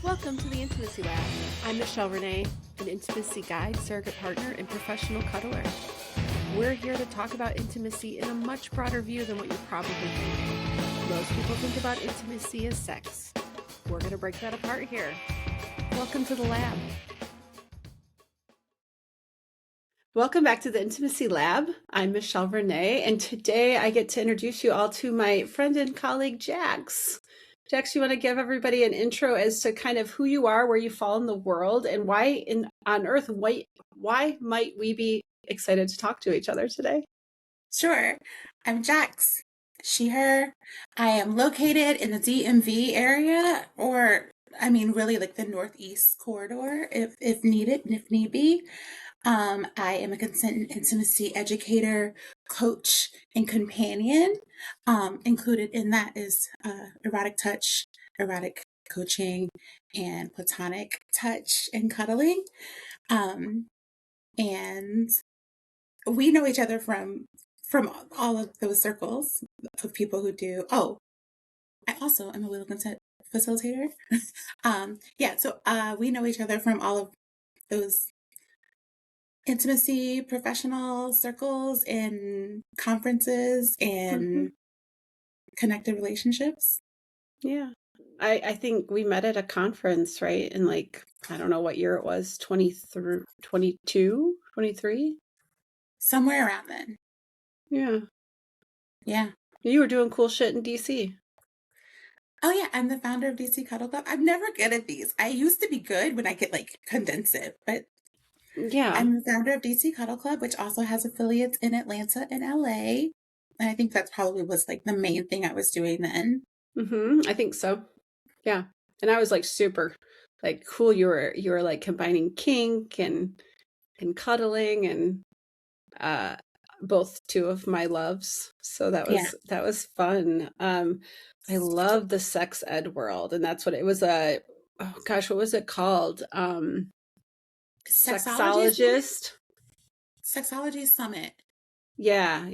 Welcome to the Intimacy Lab. I'm Michelle Renee, an intimacy guide, surrogate partner, and professional cuddler. We're here to talk about intimacy in a much broader view than what you probably think. Most people think about intimacy as sex. We're going to break that apart here. Welcome to the lab. Welcome back to the Intimacy Lab. I'm Michelle Renee, and today I get to introduce you all to my friend and colleague, Jax. Jax, you want to give everybody an intro as to kind of who you are, where you fall in the world, and why on earth, why might we be excited to talk to each other today? Sure. I'm Jax, she, her. I am located in the DMV area, really like the Northeast corridor if needed and if need be. I am a consent and intimacy educator, coach, and companion. Included in that is erotic touch, erotic coaching, and platonic touch and cuddling. And we know each other from all of those circles of people who do. Oh, I also am a will consent facilitator. We know each other from all of those intimacy professional circles and conferences and connected relationships. Yeah. I think we met at a conference, right? In I don't know what year it was, 23, 22, 23? Somewhere around then. Yeah. Yeah. You were doing cool shit in DC. Oh yeah, I'm the founder of DC Cuddle Club. I'm never good at these. I used to be good when I could condense it, but Yeah. I'm the founder of DC Cuddle Club, which also has affiliates in Atlanta and LA. And I think that's probably was the main thing I was doing then. I think so. Yeah. And I was super cool. You were combining kink and cuddling and both two of my loves. So that was fun. I love the sex ed world, and that's what it was. What was it called? Sexologist. Sexology Summit. Yeah.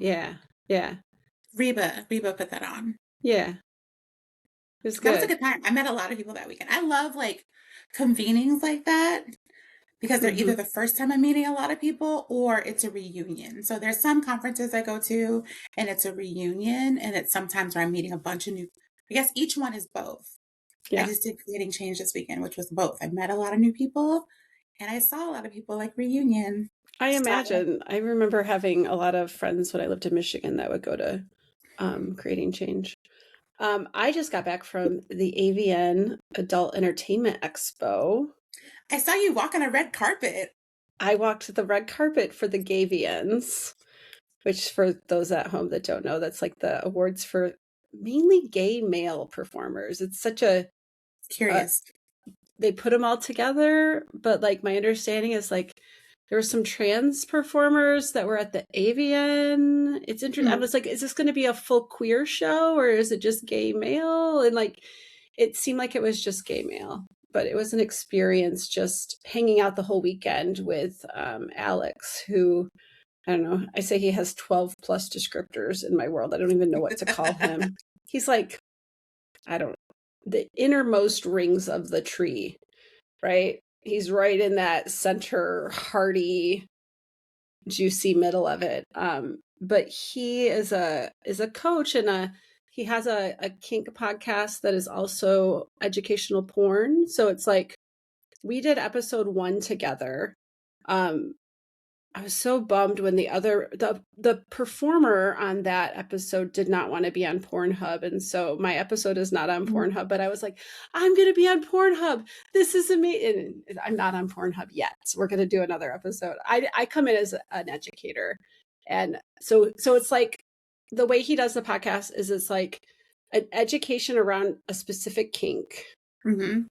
Reba put that on. Yeah. It was good. That was a good time. I met a lot of people that weekend. I love convenings like that because they're either the first time I'm meeting a lot of people or it's a reunion. So there's some conferences I go to and it's a reunion, and it's sometimes where I'm meeting a bunch of new, I guess each one is both. Yeah. I just did Creating Change this weekend, which was both. I met a lot of new people and I saw a lot of people reunion. I imagine. I remember having a lot of friends when I lived in Michigan that would go to Creating Change. I just got back from the AVN Adult Entertainment Expo. I saw you walk on a red carpet. I walked the red carpet for the GAYVNs, which for those at home that don't know, that's the awards for mainly gay male performers. It's such a curious. They put them all together, but my understanding is there were some trans performers that were at the AVN. It's interesting. I was is this going to be a full queer show or is it just gay male? And it seemed like it was just gay male, but it was an experience just hanging out the whole weekend with Alex, who, I don't know, I say he has 12 plus descriptors in my world. I don't even know what to call him. He's the innermost rings of the tree, right? He's right in that center, hearty, juicy middle of it. But he is a coach, and he has a kink podcast that is also educational porn. So it's we did episode 1 together. I was so bummed when the performer on that episode did not want to be on Pornhub. And so my episode is not on Pornhub, but I was I'm going to be on Pornhub. This is amazing. I'm not on Pornhub yet. So we're going to do another episode. I come in as an educator. And so it's the way he does the podcast is it's an education around a specific kink. Mm-hmm.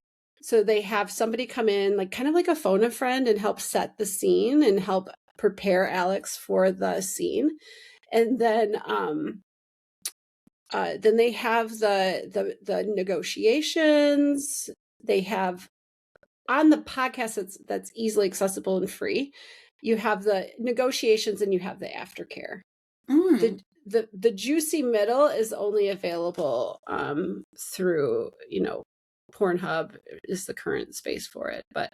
So they have somebody come in kind of like a phone a friend and help set the scene and help prepare Alex for the scene. And then they have the negotiations. They have on the podcast that's easily accessible and free. You have the negotiations and you have the aftercare. The juicy middle is only available through Pornhub is the current space for it. But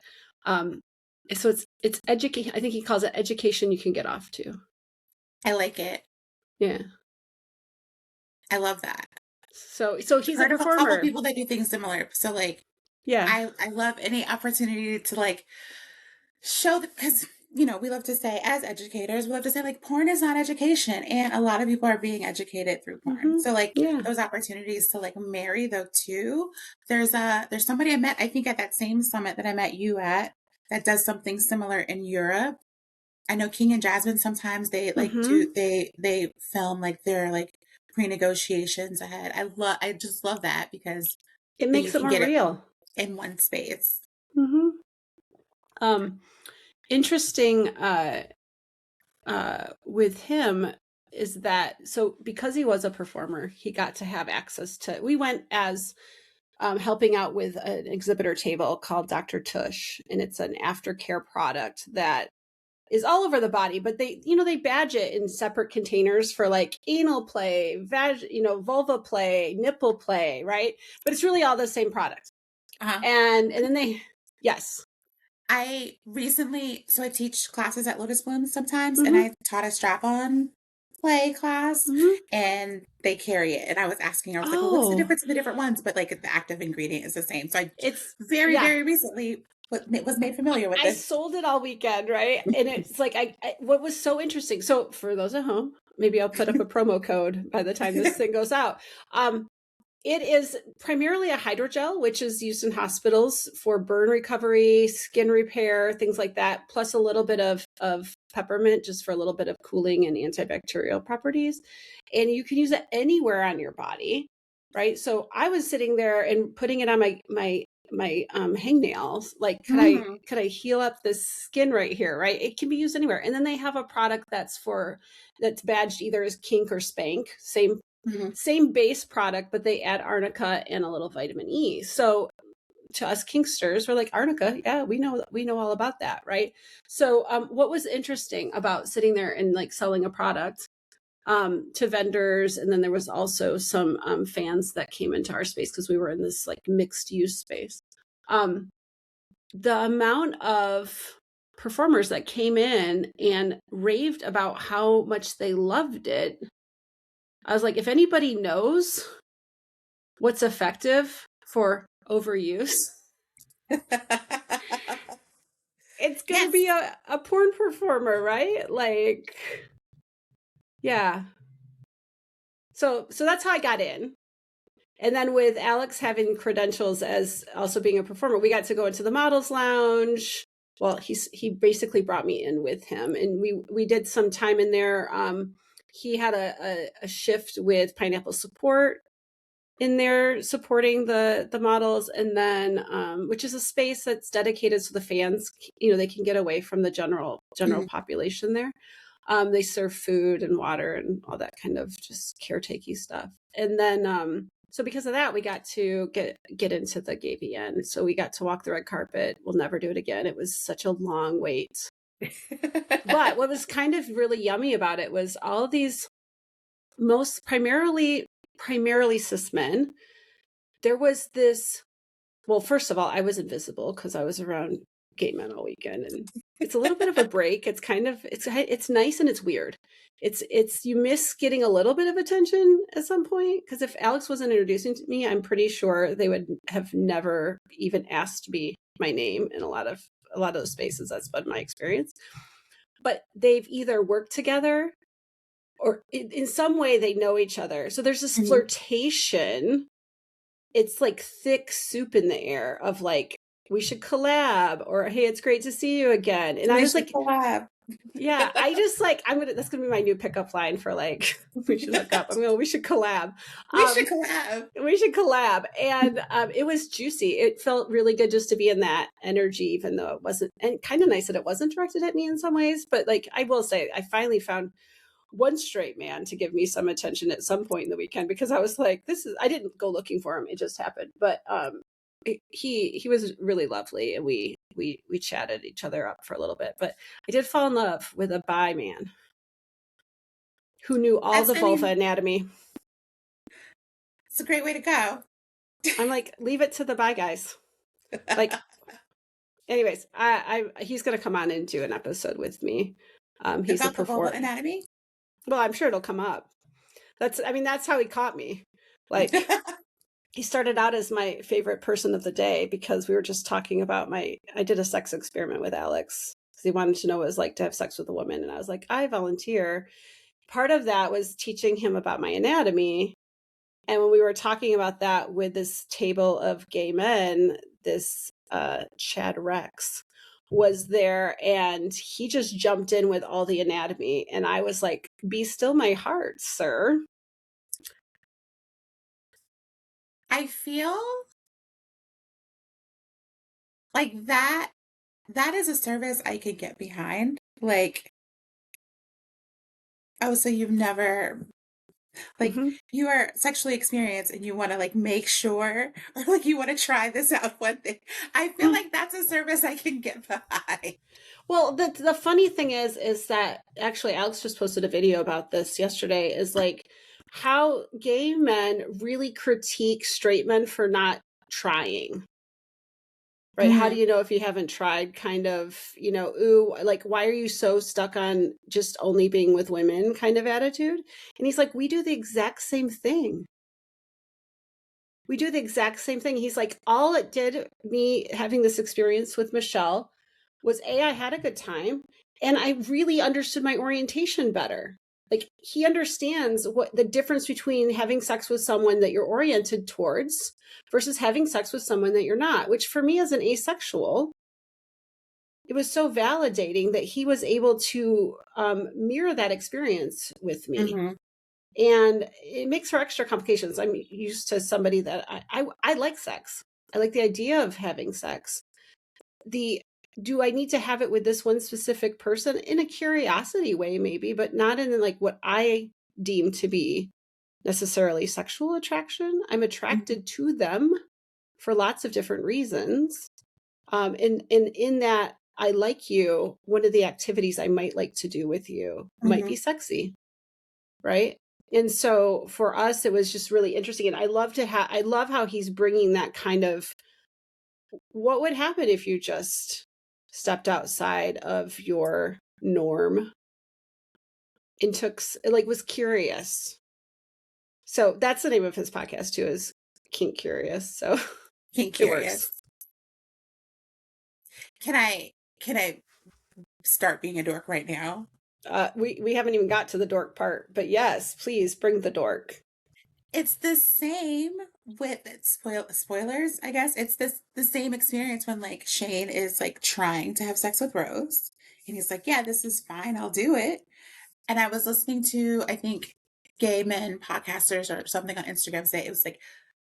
so it's education. I think he calls it education you can get off to. I like it. Yeah. I love that. So I've he's a heard of a couple performer. people that do things similar. So like Yeah. I love any opportunity to like show that, because you know we love to say as educators we love to say like porn is not education, and a lot of people are being educated through porn. Mm-hmm. So like Yeah. those opportunities to like marry the two. There's somebody I met, I think at that same summit that I met you at, that does something similar in Europe. I know King and Jasmine sometimes they like do Mm-hmm. they film like their like pre-negotiations ahead. I just love that because It then you makes it can more get it real. in one space. Mm-hmm. Interesting with him is that, so because he was a performer, he got to have access to, we went as helping out with an exhibitor table called Dr. Tush, and it's an aftercare product that is all over the body, but they badge it in separate containers for like anal play, vulva play, nipple play, right? But it's really all the same product. Uh-huh. And then yes. I recently, so I teach classes at Lotus Blooms sometimes, and Mm-hmm. I taught a strap-on play class, Mm-hmm. and they carry it. And I was asking, I was like, well, what's the Oh, difference in the different ones? But like the active ingredient is the same. So I it's very, yeah. very recently was made familiar with I this. sold it all weekend, right? And it's like what was so interesting. So for those at home, maybe I'll put up a promo code by the time this thing goes out. It is primarily a hydrogel, which is used in hospitals for burn recovery, skin repair, things like that, plus a little bit of peppermint just for a little bit of cooling and antibacterial properties. And you can use it anywhere on your body, right? So I was sitting there and putting it on my hangnails. Like, could I heal up this skin right here, right? It can be used anywhere. And then they have a product that's badged either as kink or spank, same base product, but they add arnica and a little vitamin E. So to us kinksters, we're like, arnica, yeah, we know all about that, right? So what was interesting about sitting there and like selling a product to vendors, and then there was also some fans that came into our space because we were in this like mixed use space. The amount of performers that came in and raved about how much they loved it, I was like, if anybody knows what's effective for overuse, it's going to be Yes. a porn performer, right? Like, yeah. So that's how I got in. And then with Alex having credentials as also being a performer, we got to go into the models lounge. Well, he basically brought me in with him, and we did some time in there. He had a shift with Pineapple Support in there supporting the models, and then which is a space that's dedicated so the fans, they can get away from the general population there. They serve food and water and all that kind of just caretaking stuff. And then so because of that, we got to get into the GAYVN. So we got to walk the red carpet. We'll never do it again. It was such a long wait. But what was kind of really yummy about it was all of these primarily cis men. There was this, well, first of all, I was invisible because I was around gay men all weekend, and it's a little bit of a break. It's kind of, it's nice and it's weird. You miss getting a little bit of attention at some point, because if Alex wasn't introducing me, I'm pretty sure they would have never even asked me my name in a lot of those spaces. That's been my experience. But they've either worked together or in some way they know each other. So there's this flirtation. It's like thick soup in the air of like, we should collab, or hey, it's great to see you again. And I was like, collab. yeah, I just like, that's gonna be my new pickup line for like, we should hook up. We should collab. We should collab. We should collab. And it was juicy. It felt really good just to be in that energy, even though it wasn't, and kind of nice that it wasn't directed at me in some ways. But like, I will say, I finally found one straight man to give me some attention at some point in the weekend, because I was like, I didn't go looking for him. It just happened. But he was really lovely, and we chatted each other up for a little bit. But I did fall in love with a bi man who knew all the vulva anatomy. It's a great way to go. I'm like, leave it to the bi guys. Like, anyways, he's gonna come on and do an episode with me. He's a About the vulva performer. anatomy? Well, I'm sure it'll come up. That's how he caught me. Like, he started out as my favorite person of the day because we were just talking about I did a sex experiment with Alex because he wanted to know what it was like to have sex with a woman. And I was like, I volunteer. Part of that was teaching him about my anatomy. And when we were talking about that with this table of gay men, this Chad Rex was there and he just jumped in with all the anatomy. And I was like, be still my heart, sir. I feel like that is a service I could get behind. Like, oh, so you've never like Mm-hmm. you are sexually experienced and you want to like make sure or like you want to try this out one thing. I feel like that's a service I can get behind. Well, the funny thing is that actually Alex just posted a video about this yesterday, is like how gay men really critique straight men for not trying. Right? How do Mm-hmm. you know if you haven't tried? Kind of, ooh, like, why are you so stuck on just only being with women kind of attitude? And he's like, we do the exact same thing. We do the exact same thing. He's like, all it did, me having this experience with Michelle, was I had a good time and I really understood my orientation better. Like, he understands what the difference between having sex with someone that you're oriented towards versus having sex with someone that you're not, which for me as an asexual, it was so validating that he was able to mirror that experience with me. Mm-hmm. And it makes for extra complications. I'm used to somebody that I like sex. I like the idea of having sex. Do I need to have it with this one specific person? In a curiosity way, maybe, but not in like what I deem to be necessarily sexual attraction. I'm attracted to them for lots of different reasons. And in that I like you, one of the activities I might like to do with you might Mm-hmm. be sexy, right? And so for us, it was just really interesting. And I love how he's bringing that kind of, what would happen if you just stepped outside of your norm and was curious. So that's the name of his podcast too, is Kink Curious. So Kink it works. Curious. Can I start being a dork right now? We haven't even got to the dork part, but yes, please bring the dork. It's the same with spoilers, I guess. It's the same experience when like Shane is like trying to have sex with Rose and he's like, yeah, this is fine, I'll do it. And I was listening to, I think, gay men podcasters or something on Instagram say it was like,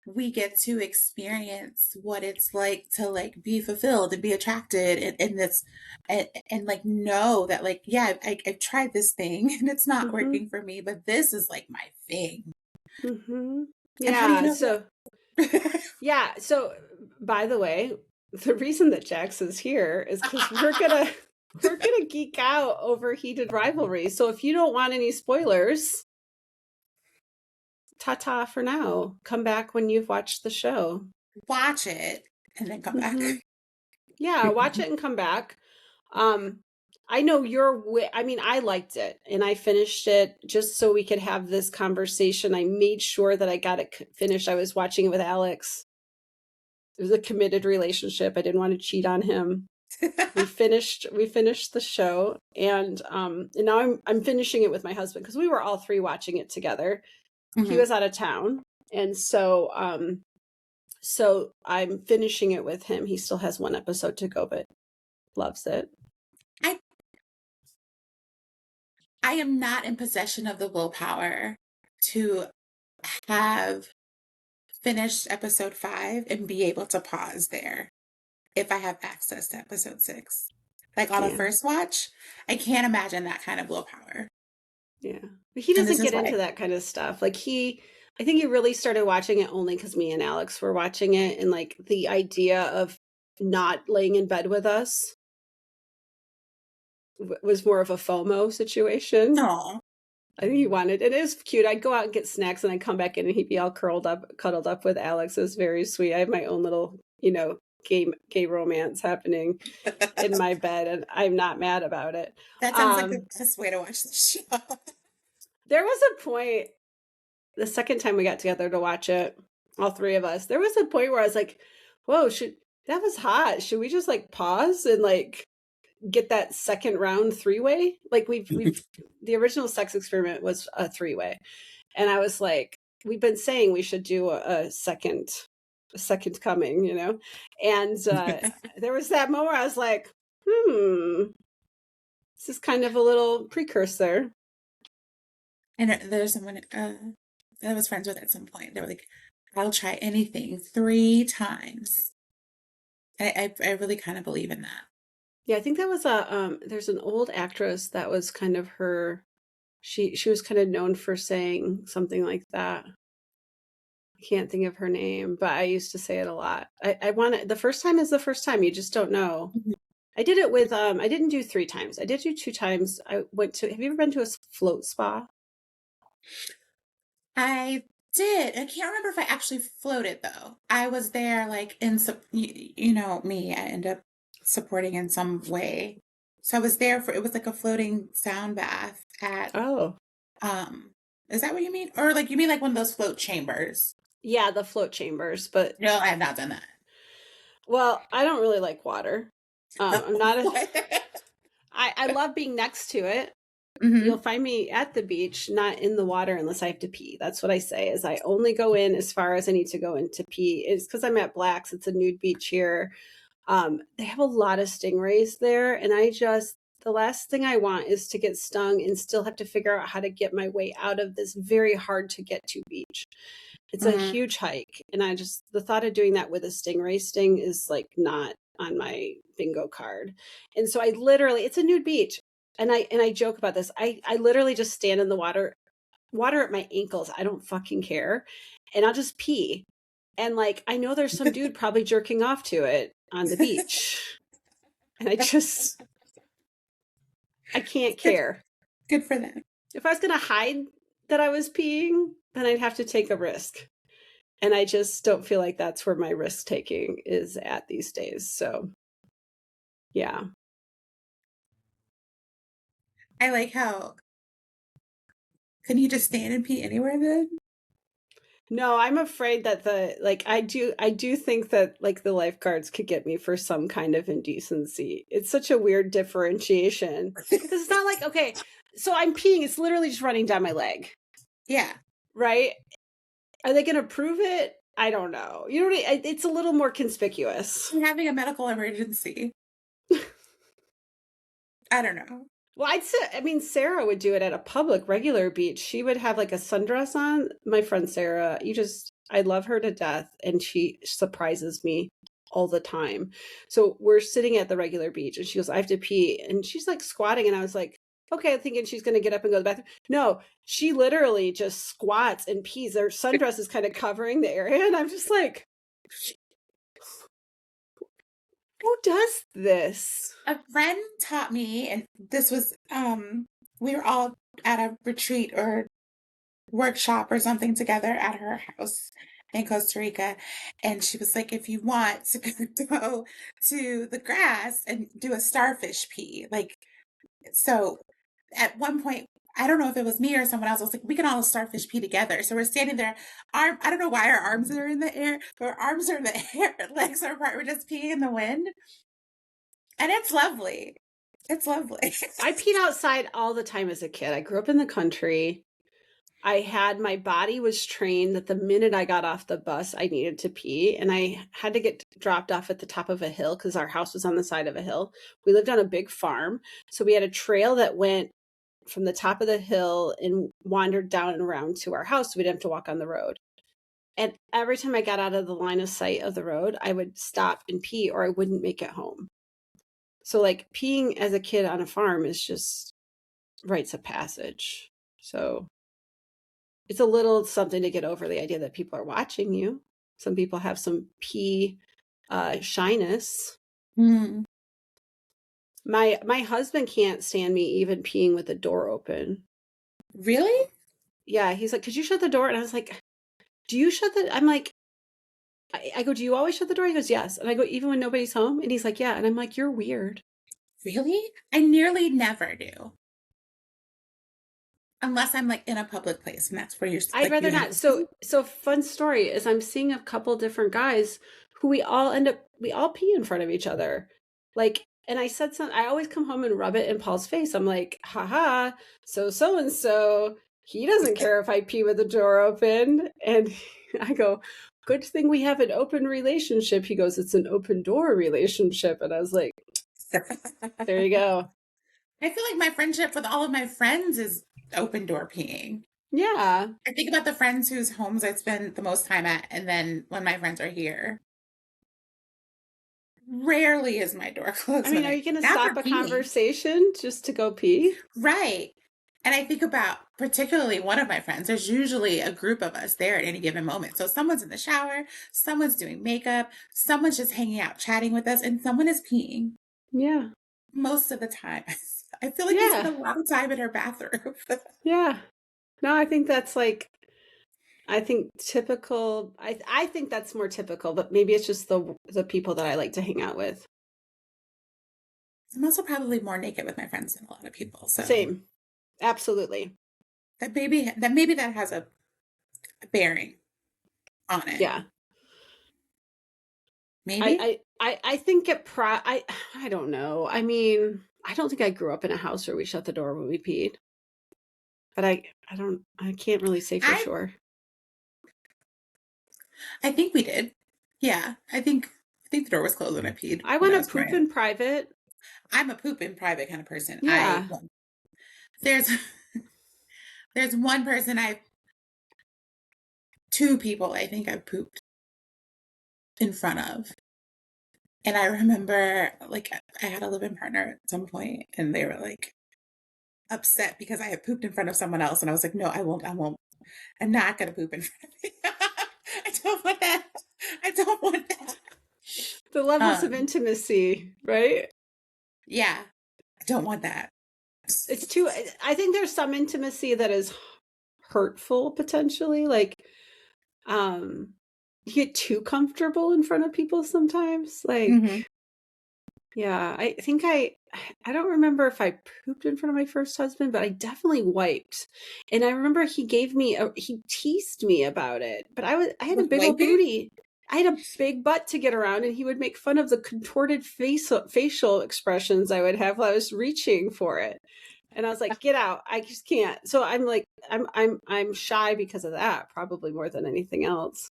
we get to experience what it's like to like be fulfilled and be attracted and this and like know that like, yeah, I've tried this thing and it's not Mm-hmm. working for me, but this is like my thing. Mm-hmm. And how do you Yeah. know So that? yeah. So by the way, the reason that Jax is here is because we're gonna geek out over Heated Rivalry. So if you don't want any spoilers, ta-ta for now. Come back when you've watched the show. Watch it and then come back. Mm-hmm. Yeah, watch it and come back. Um, I know I liked it and I finished it just so we could have this conversation. I made sure that I got it finished. I was watching it with Alex. It was a committed relationship. I didn't want to cheat on him. We finished the show and now I'm finishing it with my husband because we were all three watching it together. He Mhm. was out of town. And so I'm finishing it with him. He still has one episode to go, but loves it. I I am not in possession of the willpower to have finished episode 5 and be able to pause there if I have access to episode 6. Like on a Yeah. first watch, I can't imagine that kind of willpower. Yeah. But he And this doesn't is get why. into that kind of stuff. Like I think he really started watching it only because me and Alex were watching it, and like the idea of not laying in bed with us was more of a FOMO situation. No. I think he wanted it. It was cute. I'd go out and get snacks and I'd come back in and he'd be all curled up, cuddled up with Alex. It was very sweet. I have my own little, gay romance happening in my bed, and I'm not mad about it. That sounds like the best way to watch the show. There was a point the second time we got together to watch it, all three of us, there was a point where I was like, whoa, that was hot. Should we just like pause and like get that second round three-way? Like we've the original sex experiment was a three-way. And I was like, we've been saying we should do a second coming, And there was that moment where I was like, this is kind of a little precursor. And there's someone I was friends with at some point. They were like, I'll try anything 3 times. I really kind of believe in that. Yeah, I think that was there's an old actress that was kind of her, she was kind of known for saying something like that. I can't think of her name, but I used to say it a lot. I want it, the first time is the first time. You just don't know. Mhm. I did it with I didn't do 3 times. I did do 2 times. I went to, have you ever been to a float spa? I did. I can't remember if I actually floated though. I was there like you know me, I end up supporting in some way. So I was there for, it was like a floating sound bath at Oh. um is that what you mean? Or like you mean like one of those float chambers? Yeah, the float chambers, but No, I have not done that. well, I don't really like water. I'm not a What? I love being next to it. You'll Hmm. find me at the beach, not in the water unless I have to pee. That's what I say, is I only go in as far as I need to go in to pee. It's because I'm at Black's. It's a nude beach here. They have a lot of stingrays there, and the last thing I want is to get stung and still have to figure out how to get my way out of this very hard to get to beach. It's a Hmm. huge hike, and the thought of doing that with a stingray sting is like not on my bingo card. And so I literally, it's a nude beach, and I joke about this. I literally just stand in the water at my ankles. I don't fucking care, and I'll just pee. And like I know there's some dude probably jerking off to it on the beach, and I can't Good, care. good for them. If I was gonna hide that I was peeing, then I'd have to take a risk. And I just don't feel like that's where my risk taking is at these days. So, yeah. I like how, couldn't you just stand and pee anywhere then? No, I'm afraid that I do think that like the lifeguards could get me for some kind of indecency. It's such a weird differentiation because it's not like, okay, so I'm peeing, it's literally just running down my leg, Yeah. right? Are they going to prove it? I don't know. You know what it's a little more conspicuous. I'm having a medical emergency. I don't know. Well, I'd say, I mean, Sarah would do it at a public, regular beach. She would have like a sundress on. My friend Sarah, I love her to death, and she surprises me all the time. So we're sitting at the regular beach, and she goes, I have to pee. And she's like squatting, and I was like, okay, thinking she's going to get up and go to the bathroom. No, she literally just squats and pees. Her sundress is kind of covering the area, and I'm just like, who does this? A friend taught me, and this was we were all at a retreat or workshop or something together at her house in Costa Rica, and she was like, if you want to go to the grass and do a starfish pee, like, so at one point, I don't know if it was me or someone else, I was like, we can all starfish pee together. So we're standing there, I don't know why our arms are in the air, but our arms are in the air, legs are apart, we're just peeing in the wind. And it's lovely. It's lovely. I peed outside all the time as a kid. I grew up in the country. My body was trained that the minute I got off the bus, I needed to pee. And I had to get dropped off at the top of a hill because our house was on the side of a hill. We lived on a big farm. So we had a trail that went from the top of the hill and wandered down and around to our house. So we didn't have to walk on the road. And every time I got out of the line of sight of the road, I would stop and pee or I wouldn't make it home. So like peeing as a kid on a farm is just rites of passage. So it's a little something to get over the idea that people are watching you. Some people have some pee shyness. Mm. My husband can't stand me even peeing with the door open. Really? Yeah, he's like, could you shut the door? And I was like, do you shut the, I'm like, I go, do you always shut the door? He goes, yes. And I go, even when nobody's home? And he's like, yeah. And I'm like, you're weird. Really? I nearly never do. Unless I'm like in a public place and that's where you're I'd like you rather have not. to So, be. so fun story is I'm seeing a couple different guys who we all pee in front of each other. Like, and I said something, I always come home and rub it in Paul's face. I'm like, haha, so and so, he doesn't care if I pee with the door open. And I go, good thing we have an open relationship. He goes, it's an open door relationship. And I was like, there you go. I feel like my friendship with all of my friends is open door peeing. Yeah. I think about the friends whose homes I spend the most time at, and then when my friends are here, rarely is my door I closed mean, when are I you going to not for stop a peeing. conversation just to go pee? Right. And I think about particularly one of my friends, there's usually a group of us there at any given moment. So someone's in the shower, someone's doing makeup, someone's just hanging out chatting with us, and someone is peeing Yeah. most of the time. I feel like we spend Yeah. a lot of time in our bathroom. Yeah. No, I think that's like I think typical I think that's more typical, but maybe it's just the people that I like to hang out with. I'm also probably more naked with my friends than a lot of people. So Same. Absolutely. that maybe that has a bearing on it. Yeah. Maybe. I think I don't know. I mean, I don't think I grew up in a house where we shut the door when we peed, but I can't really say for I sure. I think we did. Yeah. I think the door was closed when I peed I when want I to was poop growing up. in private. I'm a poop in private kind of person. I Yeah. well, there's there's one person I two people I think I've pooped in front of. And I remember like I had a living partner at some point and they were like upset because I had pooped in front of someone else and I was like, no, I won't. I'm not gonna poop in front of you. I don't want that. I don't want that. The levels of Um, intimacy, right? yeah, I don't want that. It's too I think there's some intimacy that is hurtful potentially, like um you get too comfortable in front of people sometimes, like Hmm. yeah, I think I don't remember if I pooped in front of my first husband, but I definitely wiped. And I remember he teased me about it, but I had a With big old wiping? booty. I had a big butt to get around, and he would make fun of the contorted facial expressions I would have while I was reaching for it. And I was like, "Get out! I just can't." So I'm like, I'm shy because of that, probably more than anything else.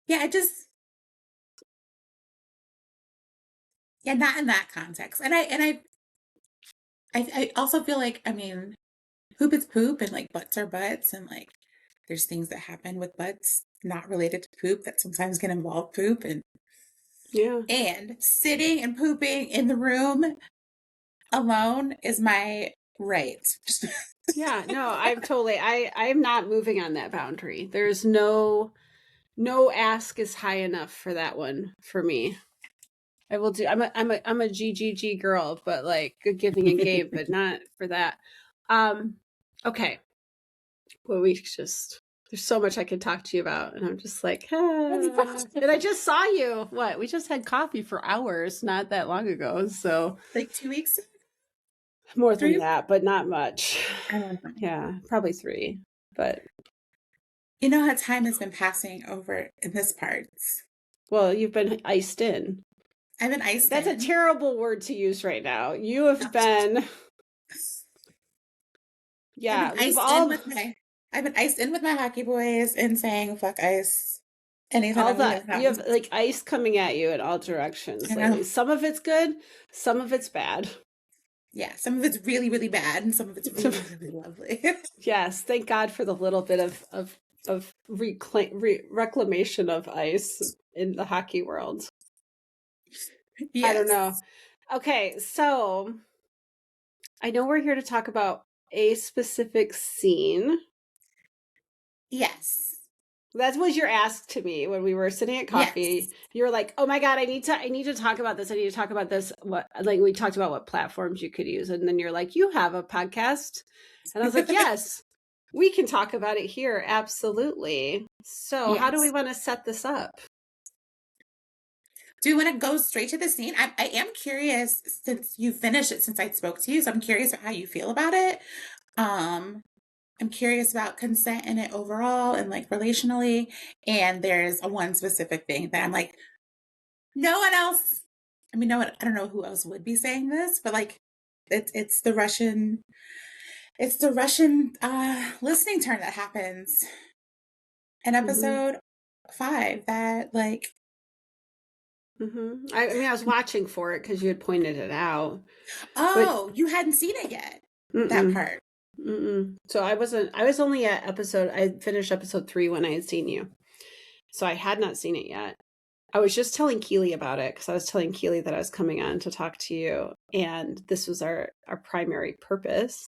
Yeah, yeah, not in that context. And I also feel like, I mean, poop is poop and like butts are butts and like there's things that happen with butts not related to poop that sometimes can involve poop Yeah. and sitting and pooping in the room alone is my right. Yeah, no, I am not moving on that boundary. There's no ask is high enough for that one for me. I will do I'm a GGG girl, but like good giving and game, but not for that. Um okay. Well, we just there's so much I could talk to you about and I'm just like, ah. And I just saw you. What? We just had coffee for hours not that long ago. So Like 2 weeks, more than 3. that, but not much. I don't know. Yeah, probably 3. But You know how time has been passing over in this parts. well, you've been iced in. I've been iced That's a in. terrible word to use right now. You have been, I've been yeah, we've iced in all, with my I've been iced in with my hockey boys and saying fuck ice all anytime we that, have you gotten. have like ice coming at you in all directions I know. lately. Some of it's good, some of it's bad. Yeah, some of it's really, really bad and some of it's really, really lovely. Yes, thank God for the little bit of reclamation of ice in the hockey world. I don't Yes. know. Okay, so I know we're here to talk about a specific scene. Yes. That was your ask to me when we were sitting at coffee. Yes. You were like, "Oh my god, I need to talk about this. I need to talk about this." What, like, we talked about what platforms you could use, and then you're like, "You have a podcast," and I was like, "Yes, we can talk about it here, absolutely." So, how do we Yes. want to set this up? Do you want to go straight to the scene? I am curious since you finished it, since I spoke to you. So I'm curious about how you feel about it. Um, I'm curious about consent in it overall and like relationally. And there's a one specific thing that I'm like, no one else. I mean, no one, I don't know who else would be saying this, but like it's the Russian listening turn that happens in Hmm. episode 5 that like I mean, I was watching for it because you had pointed it out, but oh, you hadn't seen it yet. That mm-mm, part. mm-mm. So I wasn't. I was only at episode. I finished episode 3 when I had seen you, so I had not seen it yet. I was just telling Keely about it because I was telling Keely that I was coming on to talk to you, and this was our primary purpose.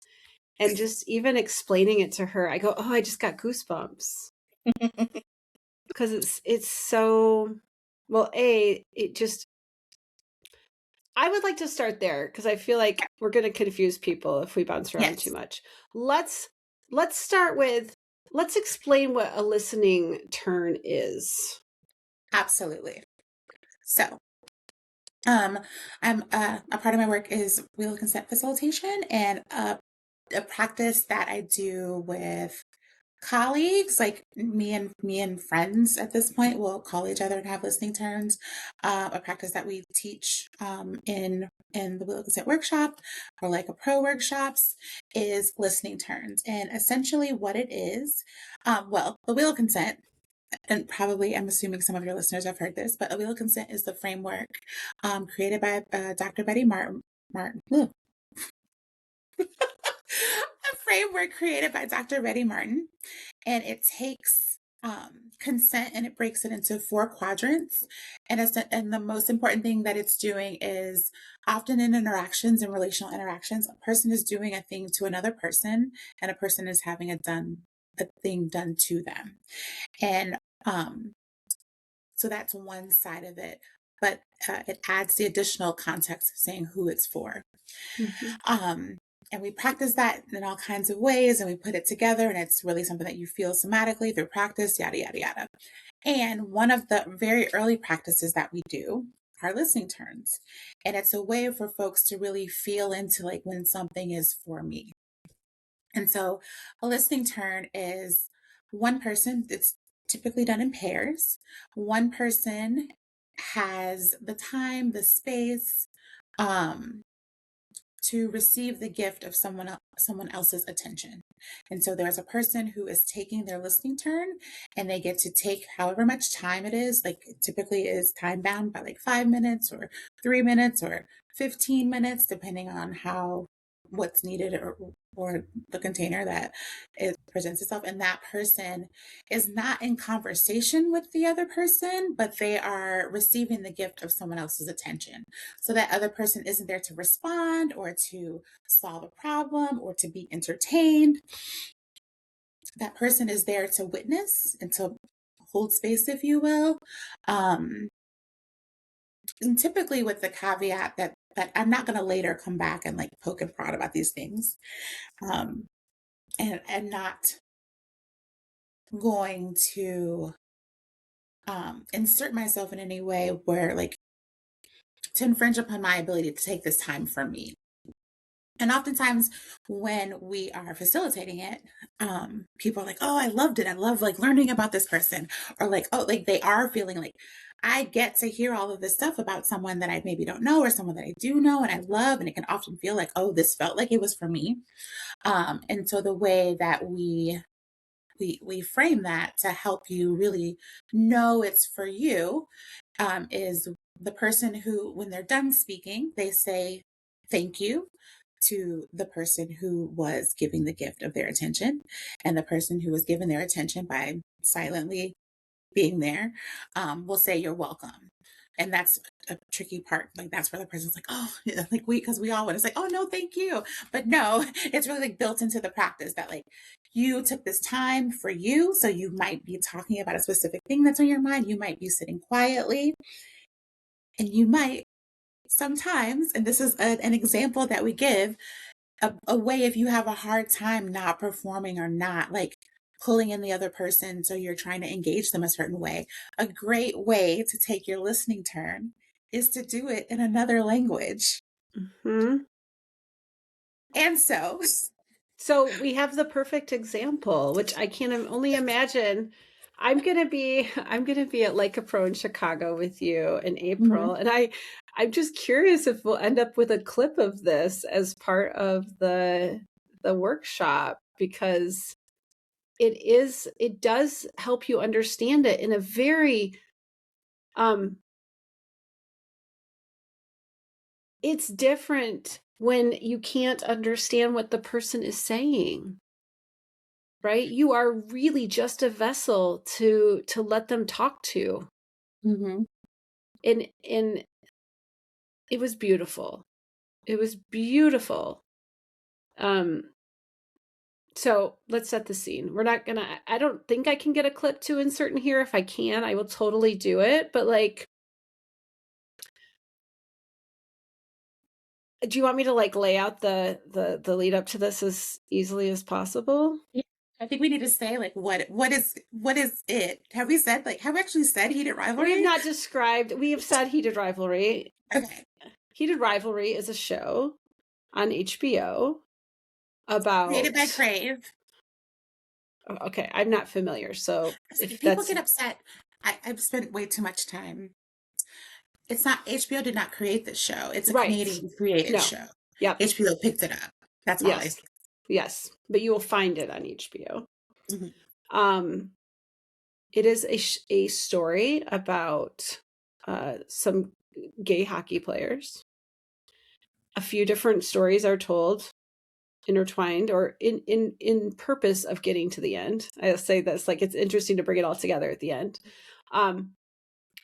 And just even explaining it to her, I go, "Oh, I just got goosebumps," because it's so well. It just I would like to start there because I feel like we're going to confuse people if we bounce around too Yes, much. Let's let's start with let's explain what a listening turn is. absolutely. So, um, I'm a part of my work is wheel consent facilitation and a practice that I do with colleagues, like me and friends at this point will call each other and have listening turns. A practice that we teach in the Wheel Consent workshop or like a pro workshops is listening turns. And essentially what it is, well, the Wheel of Consent, and probably I'm assuming some of your listeners have heard this, but a Wheel of Consent is the framework created by Dr. Betty Martin. A framework created by Dr. Betty Martin, and it takes consent and it breaks it into 4 quadrants. And the most important thing that it's doing is often in interactions and relational interactions, a person is doing a thing to another person, and a person is having a thing done to them. And so that's one side of it, but it adds the additional context of saying who it's for. Mhm. Um, and we practice that in all kinds of ways and we put it together, and it's really something that you feel somatically through practice, yada, yada, yada. And one of the very early practices that we do are listening turns. And it's a way for folks to really feel into like when something is for me. And so a listening turn is one person, it's typically done in pairs. One person has the time, the space, um, to receive the gift of someone else's attention. And so there's a person who is taking their listening turn, and they get to take however much time it is, like it typically is time bound by like 5 minutes or 3 minutes or 15 minutes depending on how what's needed or the container that it presents itself. And that person is not in conversation with the other person, but they are receiving the gift of someone else's attention. So that other person isn't there to respond or to solve a problem or to be entertained. That person is there to witness and to hold space, if you will. Um, and typically with the caveat that I'm not going to later come back and like poke and prod about these things, um, and not going to insert myself in any way where like to infringe upon my ability to take this time for me. And oftentimes when we are facilitating it, people are like, oh, I loved it. I love like learning about this person. Or like, oh, like they are feeling like I get to hear all of this stuff about someone that I maybe don't know or someone that I do know and I love. And it can often feel like, oh, this felt like it was for me. And so the way that we frame that to help you really know it's for you is the person who, when they're done speaking, they say thank you to the person who was giving the gift of their attention, and the person who was given their attention by silently being there will say you're welcome. And that's a tricky part. Like that's where the person's like, oh, yeah, like because we all want to say, oh no, thank you. But no, it's really like built into the practice that like you took this time for you. So you might be talking about a specific thing that's on your mind. You might be sitting quietly and you might sometimes, and this is an example that we give, a way if you have a hard time not performing or not like pulling in the other person, so you're trying to engage them a certain way, a great way to take your listening turn is to do it in another language. Hmm. And so So we have the perfect example, which I can only imagine. I'm gonna be at Like a Pro in Chicago with you in April, Mhm, and I'm just curious if we'll end up with a clip of this as part of the workshop, because it does help you understand it in a very um it's different when you can't understand what the person is saying, right? You are really just a vessel to let them talk to. mhm. And it was beautiful. It was beautiful. Um so let's set the scene. We're not gonna I don't think I can get a clip to insert in here. If I can, I will totally do it. But like, do you want me to like lay out the lead up to this as easily as possible? Yeah, I think we need to say like what is it? Have we said like have we actually said heated We have rivalry? not described, we have said Heated Rivalry. Okay. Heated Rivalry is a show on HBO Created by about, Crave. okay, I'm not familiar. So It's like if if people that's get upset, I've spent way too much time. It's not HBO did not create this show. It's a right. Canadian created No. show. Yep. HBO picked it up. That's all I Yes. say. Yes. But you will find it on HBO. Mhm. Um, it is a story about some gay hockey players. A few different stories are told, intertwined, or in purpose of getting to the end. I say this like it's interesting to bring it all together at the end. Um,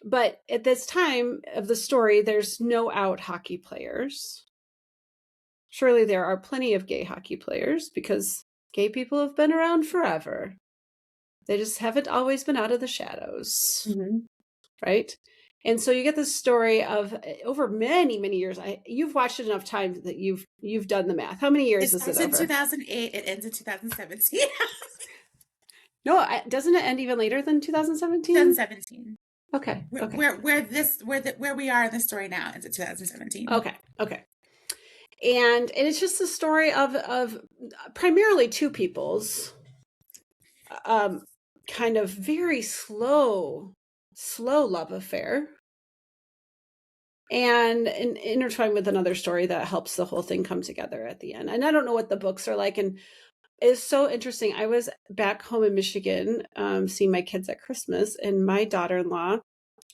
but at this time of the story, there's no out hockey players. Surely there are plenty of gay hockey players because gay people have been around forever. They just haven't always been out of the shadows, Mhm. right? And so you get this story of over many, many years. You've watched it enough times that you've done the math. How many It years is it starts in over? 2008. It ends in 2017. No, doesn't it end even later than 2017? 2017. Okay, Where okay, where where this where the where we are in the story now ends in 2017. okay, okay. And it's just the story of primarily two people's um kind of very slow love affair, and intertwined with another story that helps the whole thing come together at the end. And I don't know what the books are like, and it's so interesting. I was back home in Michigan, seeing my kids at Christmas, and my daughter-in-law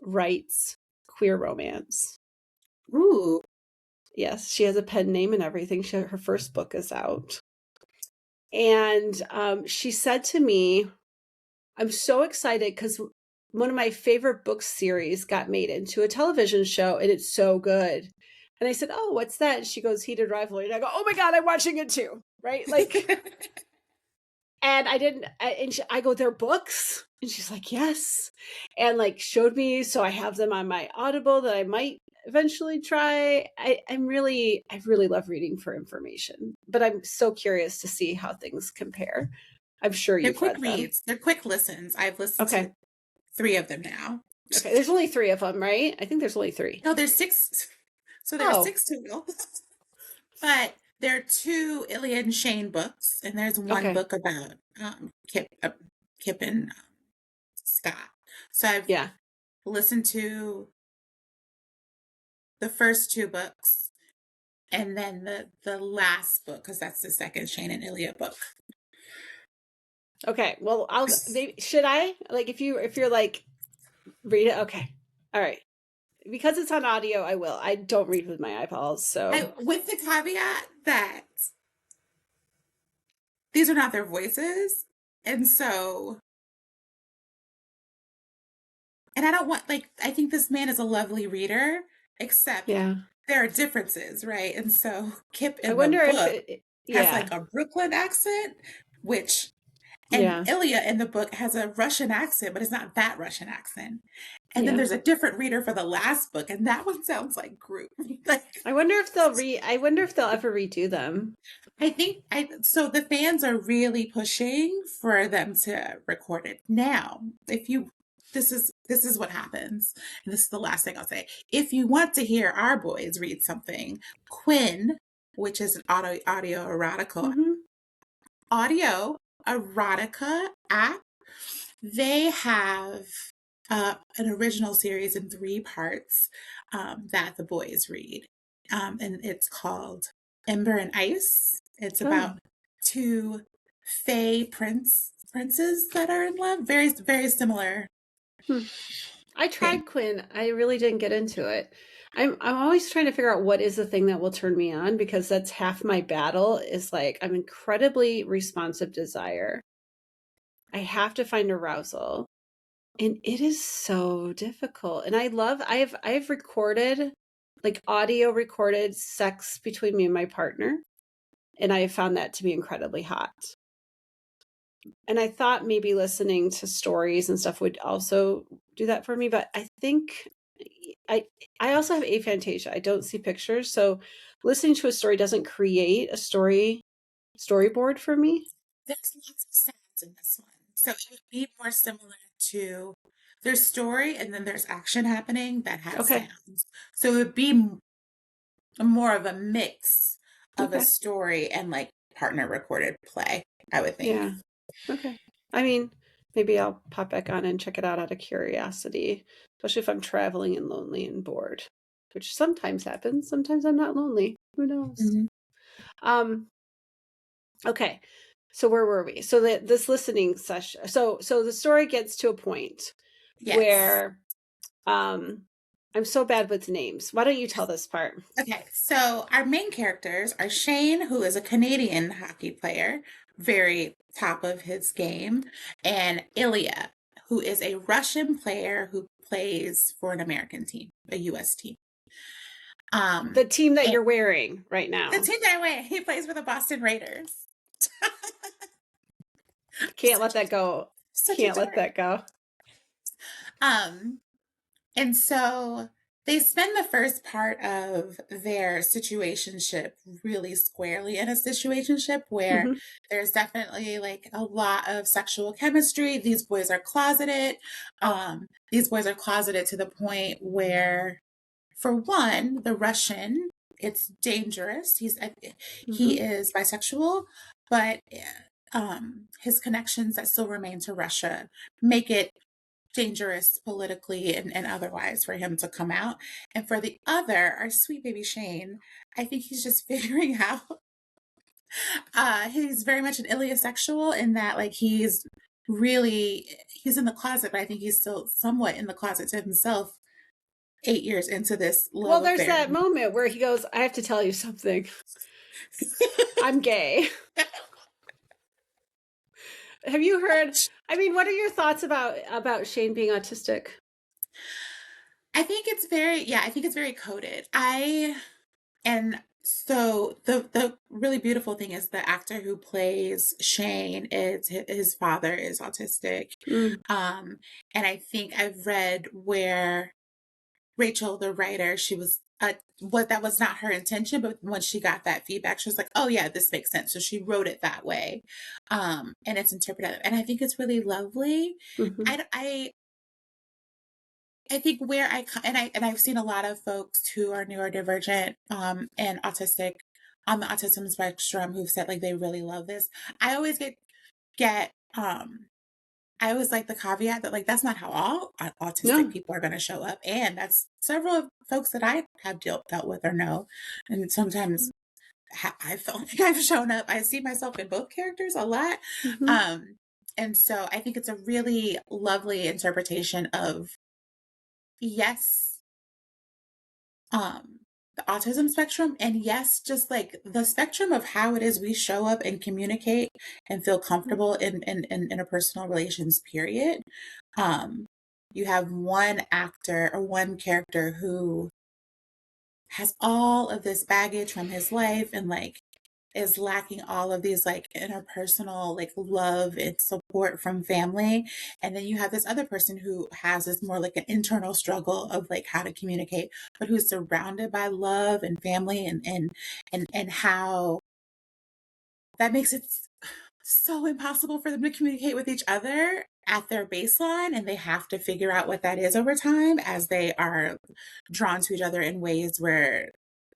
writes queer romance. Ooh. Yes, she has a pen name and everything. Her first book is out. And she said to me, I'm so excited because one of my favorite book series got made into a television show and it's so good. And I said, oh, what's that? And she goes, Heated Rivalry. And I go, oh my God, I'm watching it too. Right? Like, and I didn't, I go, they're books? And she's like, yes. And like showed me. So I have them on my Audible that I might eventually try. I really love reading for information, but I'm so curious to see how things compare. I'm sure They're you've quick read them. reads. They're quick listens. I've listened Okay. to 3 of them now. Okay. There's only three of them, right? I think there's only three. No, there's 6. So there are Oh, 6 total. But there are 2 Ilya and Shane books, and there's one okay. book about Kip and Scott. So I've Yeah. listened to the first 2 books, and then the last book because that's the second Shane and Ilya book. Okay. Well, I'll maybe, should I, like, if you're like, read it. Okay. All right. Because it's on audio, I will. I don't read with my eyeballs, so With the caveat that these are not their voices, and so and I don't want like I think this man is a lovely reader, except Yeah. there are differences, right? And so Kip I in the wonder if book it, has yeah. like a Brooklyn accent, which and Yeah. Ilya in the book has a Russian accent, but it's not that Russian accent. And then Yeah. there's a different reader for the last book, and that one sounds like Groot. Like I wonder if they'll ever redo them. so the fans are really pushing for them to record it. Now, if you this is what happens. And this is the last thing I'll say. If you want to hear our boys read something, Quinn, which is an Mhm. audio erotica app, they have an original series in 3 parts that the boys read. And it's called Ember and Ice. It's Oh. about two princes that are in love. Very, very similar Hmm. I thing. tried Quinn. I really didn't get into it. I'm always trying to figure out what is the thing that will turn me on, because that's half my battle is like I'm incredibly responsive desire. I have to find arousal. And it is so difficult. And I have recorded, like, audio recorded sex between me and my partner, and I have found that to be incredibly hot. And I thought maybe listening to stories and stuff would also do that for me, but I think I I also have aphantasia. I don't see pictures, so listening to a story doesn't create a storyboard for me. There's lots of sounds in this one. So it would be more similar to there's story and then there's action happening that has Okay. sounds. So it would be more of a mix of a Okay. story and like partner recorded play, I would think. Yeah. Okay. I mean, maybe I'll pop back on and check it out of curiosity, especially if I'm traveling and lonely and bored, which sometimes happens. Sometimes I'm not lonely. Who knows? Mhm. Um, okay. So where were we? So that this listening session. So the story gets to a point Yes. where um I'm so bad with names. Why don't you tell this part? Okay, so our main characters are Shane, who is a Canadian hockey player, very top of his game, and Ilya, who is a Russian player who plays for an American team, a US team. The team that And you're wearing right the now. team that I went, he plays for the Boston Raiders. Can't let Such that go. such a Can't let dork. that go. Um, And so they spend the first part of their situationship really squarely in a situationship where Mhm. there's definitely like a lot of sexual chemistry. These boys are closeted. These boys are closeted to the point where, for one, the Russian, it's dangerous. He Mhm. is bisexual, but his connections that still remain to Russia make it dangerous politically and otherwise for him to come out. And for the other, our sweet baby Shane, I think he's just figuring out he's very much an iliosexual in that like he's in the closet, but I think he's still somewhat in the closet to himself 8 years into this Well, love there's affair. that moment where he goes, I have to tell you something. I'm gay. Have you heard? I mean, what are your thoughts about Shane being autistic? I think it's very coded. And so the really beautiful thing is the actor who plays Shane is his father is autistic. Mm, Um, and I think I've read where Rachel, the writer, she was what that was not her intention, but when she got that feedback, she was like, "Oh yeah, this makes sense." So she wrote it that way, and it's interpretive, and I think it's really lovely. mhm. I I think where and I've seen a lot of folks who are neurodivergent and autistic on the autism spectrum who've said like they really love this. I always get I always like the caveat that like that's not how all autistic No. people are going to show up, and that's several of folks that I have dealt with or know, and sometimes I felt like I've shown up. I see myself in both characters a lot, Mhm. um, and so I think it's a really lovely interpretation of yes um the autism spectrum, and yes, just like the spectrum of how it is we show up and communicate and feel comfortable in interpersonal relations, period. um you have one actor or one character who has all of this baggage from his life and like is lacking all of these like interpersonal like love and support from family. And then you have this other person who has this more like an internal struggle of like how to communicate, but who's surrounded by love and family and how that makes it so impossible for them to communicate with each other at their baseline, and they have to figure out what that is over time as they are drawn to each other in ways where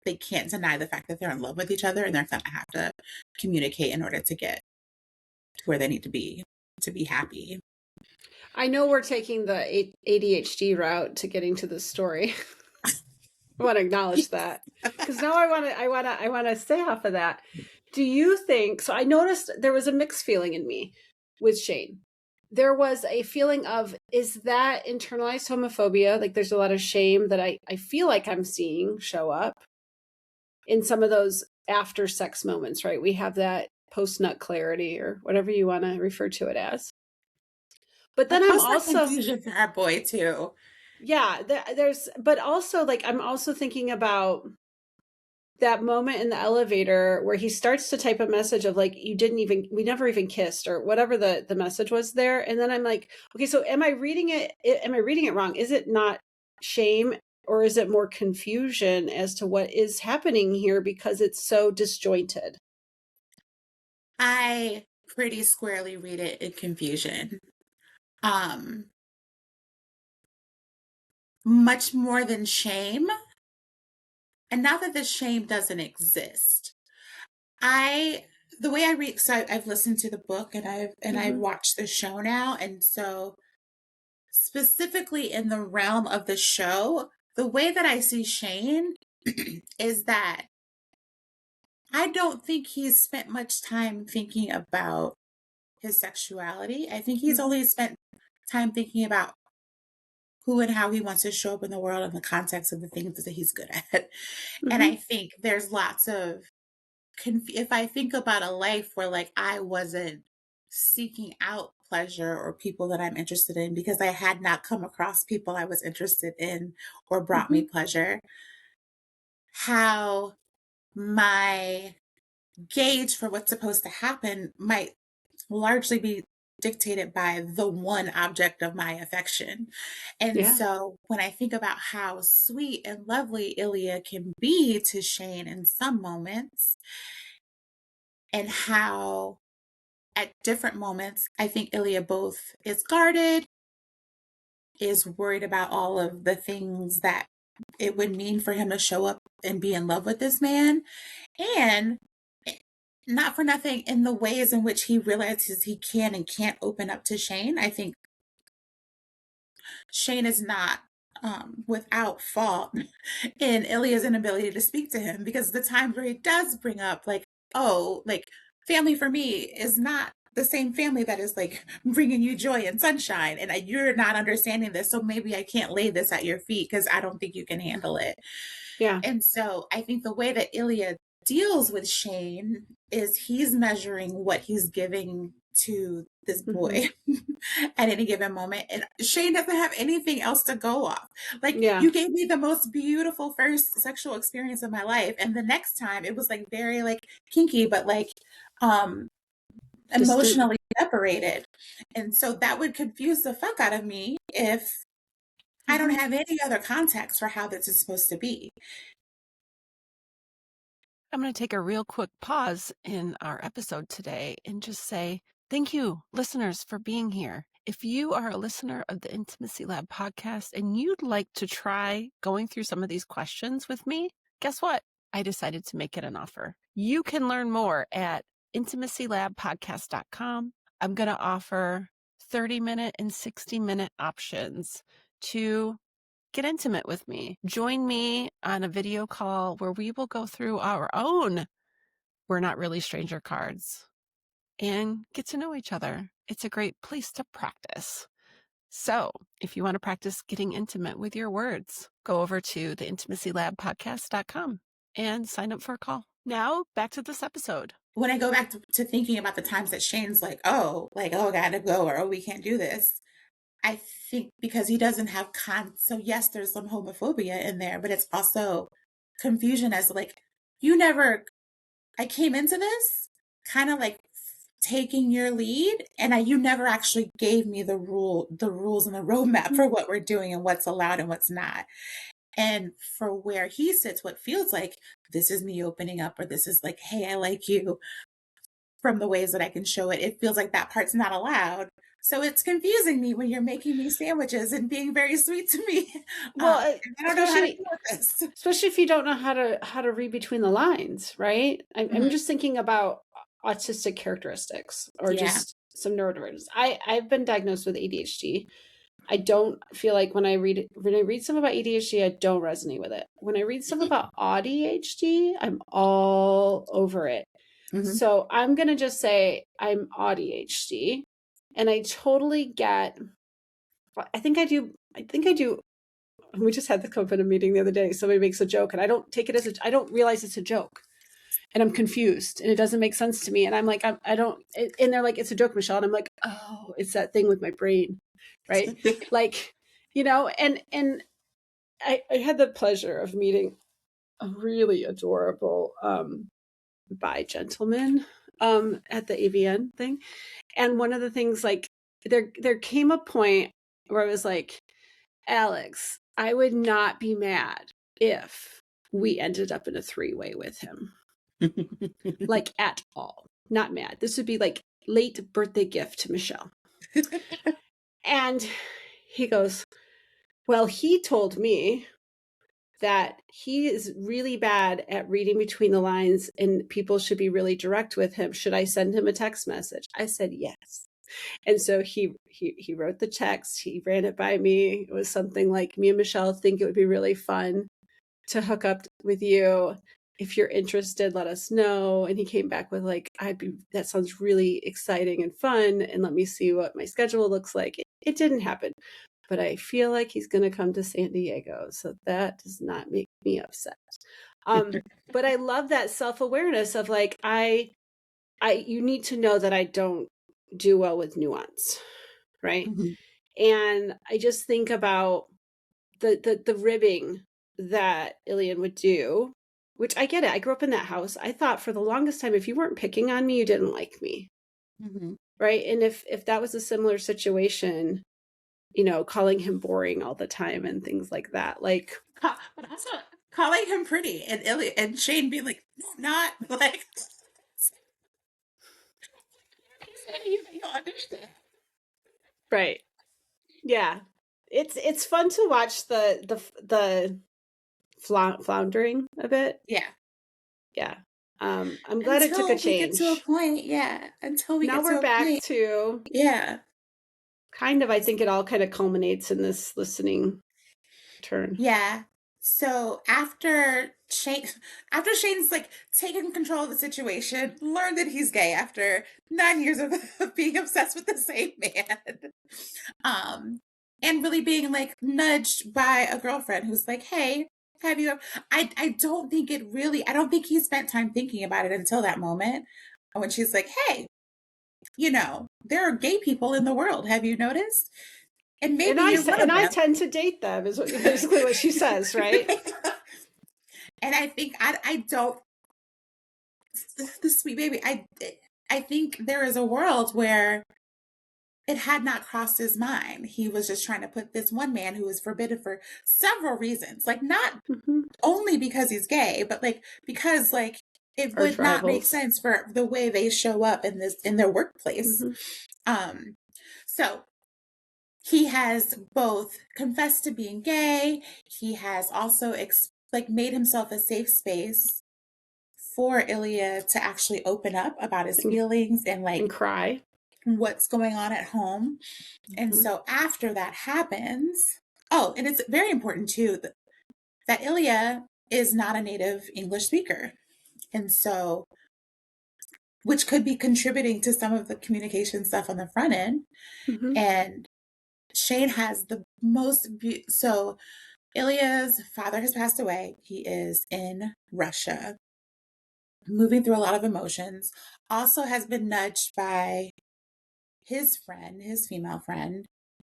they can't deny the fact that they're in love with each other, and they're going to have to communicate in order to get to where they need to be happy. I know we're taking the ADHD route to getting to this story. I want to acknowledge that because now I want to stay off of that. Do you think so? I noticed there was a mixed feeling in me with Shane. There was a feeling of, is that internalized homophobia? Like there's a lot of shame that I feel like I'm seeing show up in some of those after sex moments, right? We have that post nut clarity or whatever you want to refer to it as. But The then I'm post also, confusion for our boy too. yeah, there's, but also like, I'm also thinking about that moment in the elevator where he starts to type a message of like, we never even kissed or whatever the message was there. And then I'm like, okay, so am I reading it wrong? Is it not shame or is it more confusion as to what is happening here because it's so disjointed? I pretty squarely read it in confusion. Um, Much more than shame. And not that the shame doesn't exist. I the way I read, so I've listened to the book and I've Mm-hmm. watched the show now, and so specifically in the realm of the show, the way that I see Shane is that I don't think he's spent much time thinking about his sexuality. I think he's Mm-hmm. only spent time thinking about who and how he wants to show up in the world in the context of the things that he's good at. And Mm-hmm. I think there's lots of if I think about a life where like I wasn't seeking out pleasure or people that I'm interested in because I had not come across people I was interested in or brought me Mm-hmm. pleasure, how my gauge for what's supposed to happen might largely be dictated by the one object of my affection. And Yeah. so when I think about how sweet and lovely Ilya can be to Shane in some moments, and how at different moments, I think Ilya both is guarded, is worried about all of the things that it would mean for him to show up and be in love with this man, and not for nothing in the ways in which he realizes he can and can't open up to Shane. I think Shane is not without fault in Ilya's inability to speak to him, because the times where he does bring up like, oh, like family for me is not the same family that is like bringing you joy and sunshine, and you're not understanding this, so maybe I can't lay this at your feet because I don't think you can handle it. Yeah. And so I think the way that Ilya deals with Shane is he's measuring what he's giving to this Mm-hmm. boy at any given moment. And Shane doesn't have anything else to go off. Like, Yeah. you gave me the most beautiful first sexual experience of my life. And the next time it was like very like kinky, but like um Distant. emotionally separated. And so that would confuse the fuck out of me if I don't Mm-hmm. have any other context for how this is supposed to be. I'm going to take a real quick pause in our episode today and just say thank you, listeners, for being here. If you are a listener of the Intimacy Lab podcast and you'd like to try going through some of these questions with me, guess what? I decided to make it an offer. You can learn more at intimacylabpodcast.com. I'm going to offer 30-minute and 60-minute options to get intimate with me. Join me on a video call where we will go through our own We're Not Really Stranger cards and get to know each other. It's a great place to practice. So if you want to practice getting intimate with your words, go over to the intimacylabpodcast.com and sign up for a call. Now back to this episode. When I go back to thinking about the times that Shane's like, oh, I gotta go, or oh, we can't do this, I think because he doesn't have so yes, there's some homophobia in there, but it's also confusion as like, you never, I came into this kind of like taking your lead, and you never actually gave me the rules and the roadmap for what we're doing and what's allowed and what's not. And for where he sits, what feels like this is me opening up, or this is like, hey, I like you, from the ways that I can show it, it feels like that part's not allowed. So it's confusing me when you're making me sandwiches and being very sweet to me. Well, I don't know how to deal with this. especially if you don't know how to read between the lines, right? I'm just thinking about autistic characteristics or Yeah. just some neurodivergence. I've been diagnosed with ADHD. I don't feel like when I read stuff about ADHD, I don't resonate with it. When I read stuff about ADHD, I'm all over it. So I'm gonna just say I'm ADHD, and I totally get. I think I do. We just had the COVID meeting the other day. Somebody makes a joke, and I don't take it as I don't realize it's a joke, and I'm confused, and it doesn't make sense to me. And I'm like, I don't. And they're like, it's a joke, Michelle. And I'm like, oh, it's that thing with my brain, right? Like, and I had the pleasure of meeting a really adorable bi gentleman at the AVN thing. And one of the things, like, there came a point where I was like, Alex, I would not be mad if we ended up in a 3-way with him. Like, at all. Not mad. This would be like late birthday gift to Michelle. And he goes, well, he told me that he is really bad at reading between the lines and people should be really direct with him. Should I send him a text message? I said yes. And so he wrote the text. He ran it by me. It was something like, me and Michelle think it would be really fun to hook up with you. If you're interested, let us know. And he came back with like, that sounds really exciting and fun. And let me see what my schedule looks like. It didn't happen, but I feel like he's going to come to San Diego. So that does not make me upset. But I love that self-awareness of like, you need to know that I don't do well with nuance, right? And I just think about the ribbing that Ilian would do, which I get it. I grew up in that house. I thought for the longest time, if you weren't picking on me, you didn't like me, right? And if that was a similar situation, calling him boring all the time and things like that, like, but also calling him pretty, and Shane being like, no, not like. You understand. Right. Yeah. It's fun to watch the floundering a bit. Yeah. Yeah. I'm glad it took a change. Until we get to a point, yeah. Until we now get to we're a back point. to Yeah. kind of, I think it all kind of culminates in this listening turn. Yeah. So after Shane's like taken control of the situation, learned that he's gay after 9 years of being obsessed with the same man, and really being like nudged by a girlfriend who's like, "Hey, have you?" I don't think he spent time thinking about it until that moment when she's like, "Hey, there are gay people in the world. Have you noticed?" And maybe you're one of them. I tend to date them, is basically what she says, right? And I think I don't, the sweet baby, I think there is a world where it had not crossed his mind. He was just trying to put this one man who is forbidden for several reasons, like not only because he's gay, but like because like it would not make sense for the way they show up in their workplace. So he has both confessed to being gay. He has also made himself a safe space for Ilya to actually open up about his feelings and cry what's going on at home. And so after that happens, and it's very important too that Ilya is not a native English speaker. And so, which could be contributing to some of the communication stuff on the front end. And Shane has the most so Ilya's father has passed away. He is in Russia, moving through a lot of emotions. Also has been nudged by his female friend,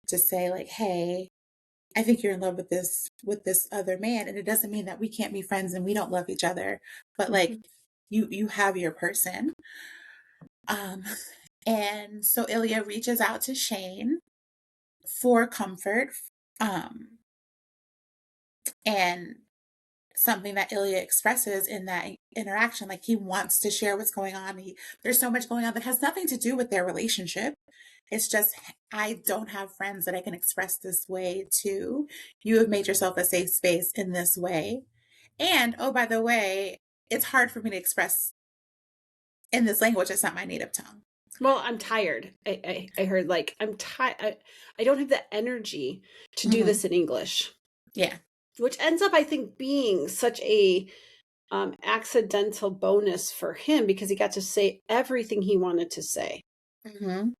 to say like, hey, I think you're in love with this other man, and it doesn't mean that we can't be friends and we don't love each other, but like Mhm. you have your person. Um, and so Ilya reaches out to Shane for comfort, um, and something that Ilya expresses in that interaction, like he wants to share what's going on. There's so much going on that has nothing to do with their relationship. It's just, I don't have friends that I can express this way to. You have made yourself a safe space in this way. And oh, by the way, it's hard for me to express in this language. It's not my native tongue. Well, I'm tired. I heard like I'm tired. I don't have the energy to do Mm-hmm. this in English. Yeah. Which ends up, I think, being such a accidental bonus for him because he got to say everything he wanted to say Mm-hmm.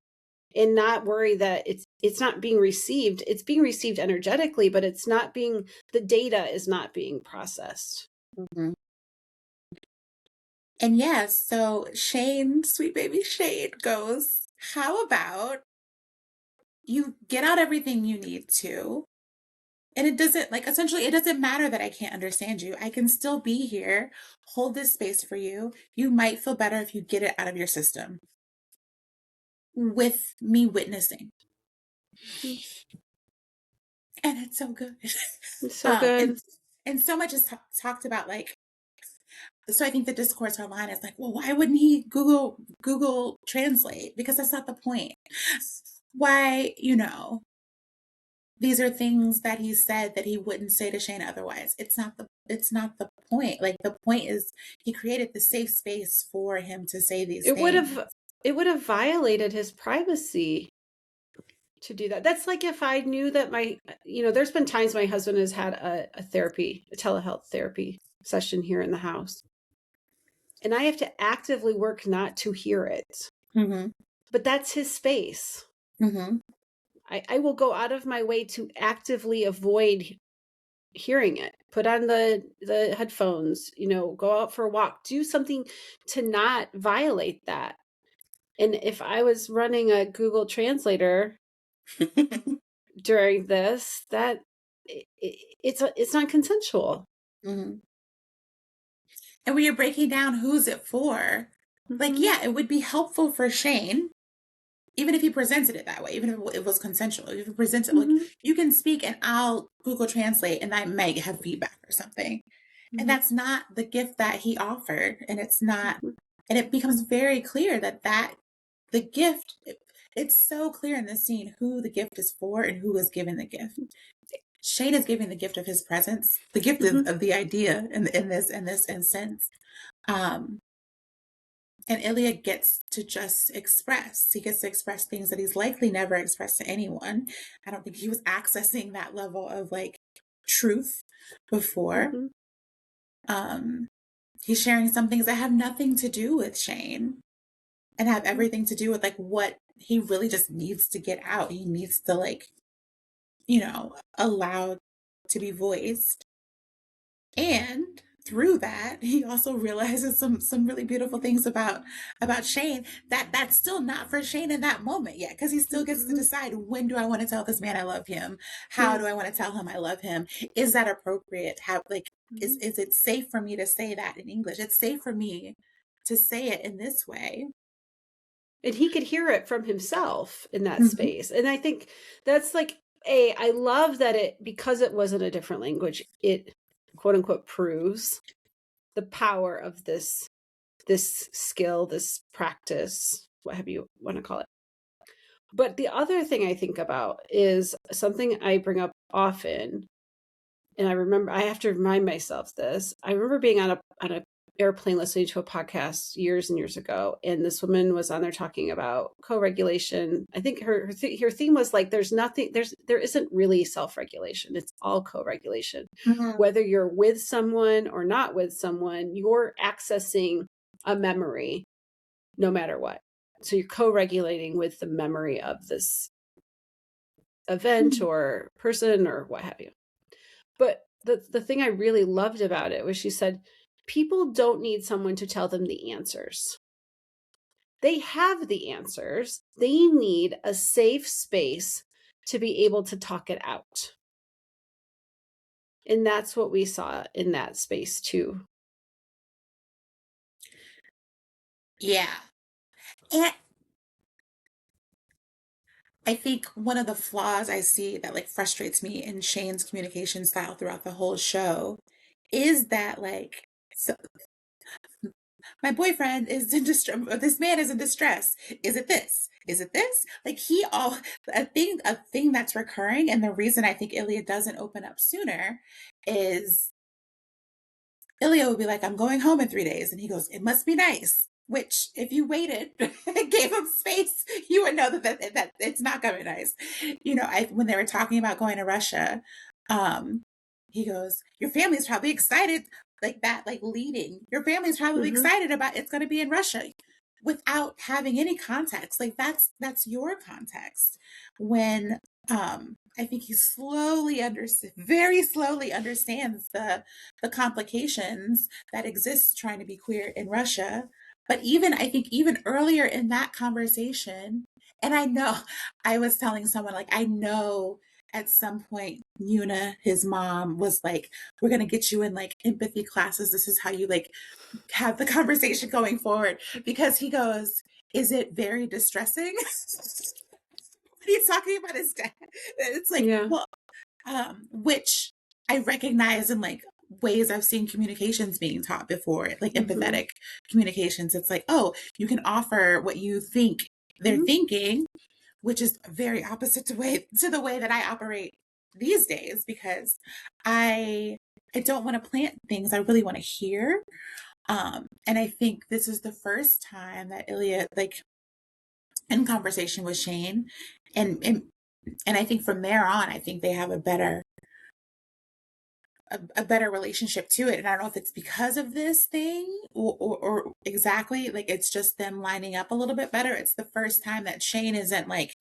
and not worry that it's not being received. It's being received energetically, but it's not being, the data is not being processed. Mm-hmm. And yes, so Shane, sweet baby Shane goes, how about you get out everything you need to? And it doesn't, like, essentially, it doesn't matter that I can't understand you. I can still be here, hold this space for you. You might feel better if you get it out of your system with me witnessing. Mm. And it's so good. It's so good. And so much is talked about, like, so I think the discourse online is like, well, why wouldn't he Google Translate? Because that's not the point. Why, these are things that he said that he wouldn't say to Shane otherwise. It's not the point. Like the point is he created the safe space for him to say these things. It would have violated his privacy to do that. That's like if I knew that there's been times my husband has had a telehealth therapy session here in the house. And I have to actively work not to hear it. Mm-hmm. But that's his space. Mm-hmm. I will go out of my way to actively avoid hearing it. Put on the headphones, go out for a walk, do something to not violate that. And if I was running a Google Translator during this, that it's not consensual. Mm-hmm. And when you're breaking down who's it for, like, yeah, it would be helpful for Shane, even if he presented it that way, even if it was consensual, if he presents it like you can speak and I'll Google Translate and I may have feedback or something. And that's not the gift that he offered. And it's not, and it becomes very clear that the gift, it's so clear in this scene who the gift is for and who is given the gift. Shane is giving the gift of his presence, the gift of the idea in this instance. And Ilya gets to just express. He gets to express things that he's likely never expressed to anyone. I don't think he was accessing that level of like truth before. He's sharing some things that have nothing to do with Shane and have everything to do with like what he really just needs to get out. He needs to like, allow to be voiced. And through that, he also realizes some really beautiful things about Shane that's still not for Shane in that moment yet, because he still gets to decide, when do I want to tell this man I love him? How do I want to tell him I love him? Is that appropriate? How is it safe for me to say that in English? It's safe for me to say it in this way. And he could hear it from himself in that space. And I think that's like, I love that because it wasn't a different language, it quote unquote proves the power of this skill, this practice, whatever you want to call it. But the other thing I think about is something I bring up often. And I have to remind myself this. I remember being on a airplane listening to a podcast years and years ago, and this woman was on there talking about co-regulation. I think her theme was like, there isn't really self-regulation. It's all co-regulation. Whether you're with someone or not with someone, you're accessing a memory no matter what. So you're co-regulating with the memory of this event or person or what have you. But the thing I really loved about it was she said, people don't need someone to tell them the answers. They have the answers. They need a safe space to be able to talk it out. And that's what we saw in that space too. Yeah. And I think one of the flaws I see that like frustrates me in Shane's communication style throughout the whole show is that like, so my boyfriend is in distress, this man is in distress. Is it this? Is it this? Like a thing that's recurring, and the reason I think Ilya doesn't open up sooner is Ilya would be like, I'm going home in 3 days. And he goes, it must be nice. Which, if you waited and gave him space, you would know that it's not going to be nice. When they were talking about going to Russia, um, he goes, your family's probably excited, like that, like leading. Your family's probably excited about it's going to be in Russia without having any context. Like that's your context. When I think he very slowly understands the complications that exist trying to be queer in Russia. But I think even earlier in that conversation, and I know I was telling someone, like, I know at some point Yuna, his mom, was like, we're going to get you in like empathy classes. This is how you like have the conversation going forward. Because he goes, is it very distressing? He's talking about his dad. It's like, Yeah. well, which I recognize in like ways I've seen communications being taught before, like empathetic communications. It's like, oh, you can offer what you think they're thinking, which is very opposite to the way that I operate these days, because I don't want to plant things. I really want to hear. And I think this is the first time that Ilya, like, in conversation with Shane, and I think from there on, I think they have a better relationship to it. And I don't know if it's because of this thing or exactly, like, it's just them lining up a little bit better. It's the first time that Shane isn't like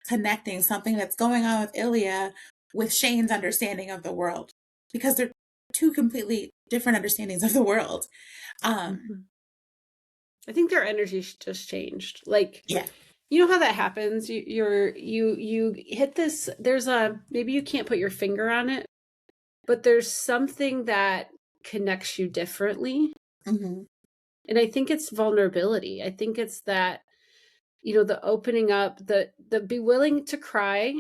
connecting something that's going on with Ilya with Shane's understanding of the world, because they're two completely different understandings of the world. I think their energy just changed. Like, Yeah. You know how that happens? You hit this, maybe you can't put your finger on it, but there's something that connects you differently. Mm-hmm. And I think it's vulnerability. I think it's that, the opening up, the be willing to cry,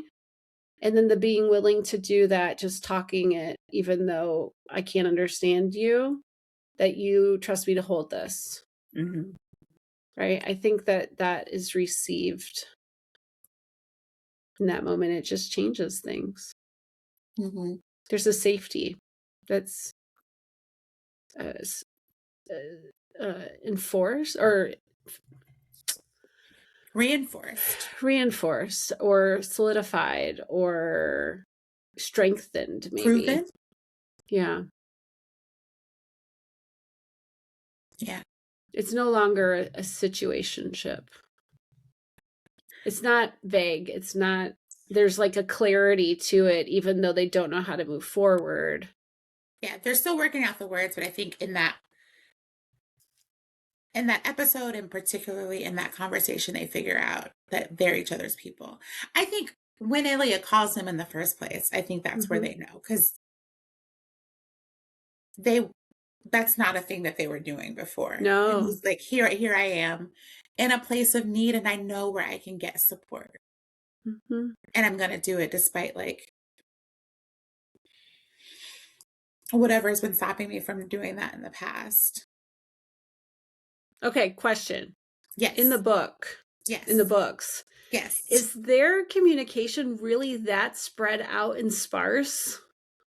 and then the being willing to do that, just talking it, even though I can't understand you, that you trust me to hold this. Mm-hmm. Right? I think that is received in that moment. It just changes things. Mm-hmm. There's a safety that's enforced or reinforced or solidified or strengthened, maybe. Proven. Yeah. It's no longer a situationship. It's not vague. There's like a clarity to it, even though they don't know how to move forward. Yeah, they're still working out the words, but I think in that episode, and particularly in that conversation, they figure out that they're each other's people. I think when Ilya calls him in the first place, I think that's where they know, because that's not a thing that they were doing before. No. And he's like, here I am in a place of need, and I know where I can get support. And I'm going to do it despite like whatever has been stopping me from doing that in the past. Okay, question. Yes. In the book. Yes. In the books. Yes. Is their communication really that spread out and sparse?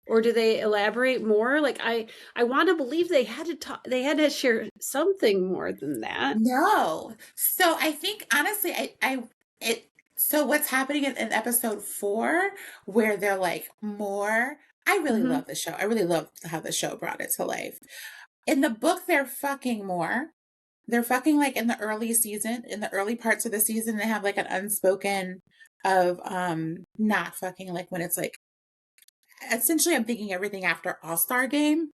Or do they elaborate more? Like, I want to believe they had to talk, they had to share something more than that. No. So I think honestly, so what's happening in episode 4, where they're like more, I really love the show. I really love how the show brought it to life. In the book, they're fucking more. They're fucking like in the early parts of the season, they have like an unspoken of not fucking, like when it's like, essentially I'm thinking everything after All-Star Game.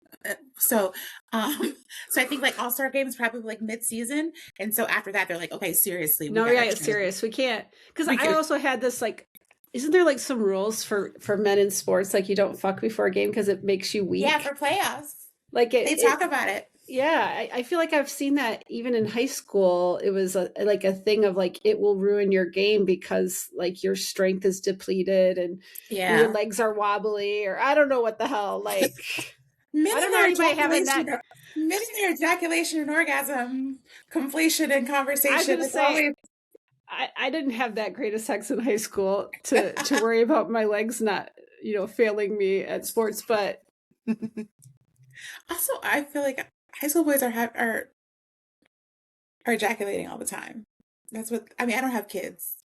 So I think like All-Star Game is probably like mid-season. And so after that, they're like, okay, seriously. No, yeah, it's serious. We can't. Because I also had this like, isn't there like some rules for men in sports, like you don't fuck before a game because it makes you weak? Yeah, for playoffs. Like They talk about it. yeah, I feel like I've seen that even in high school. It was like a thing of like it will ruin your game because like your strength is depleted and your Yeah. legs are wobbly, or I don't know what the hell. Like I don't know anybody having that. Mid-air ejaculation and orgasm conflation and I was conversation. gonna It's say always I didn't have that great of sex in high school to worry about my legs not failing me at sports, but also I feel like high school boys are ejaculating all the time. That's what I mean. I don't have kids,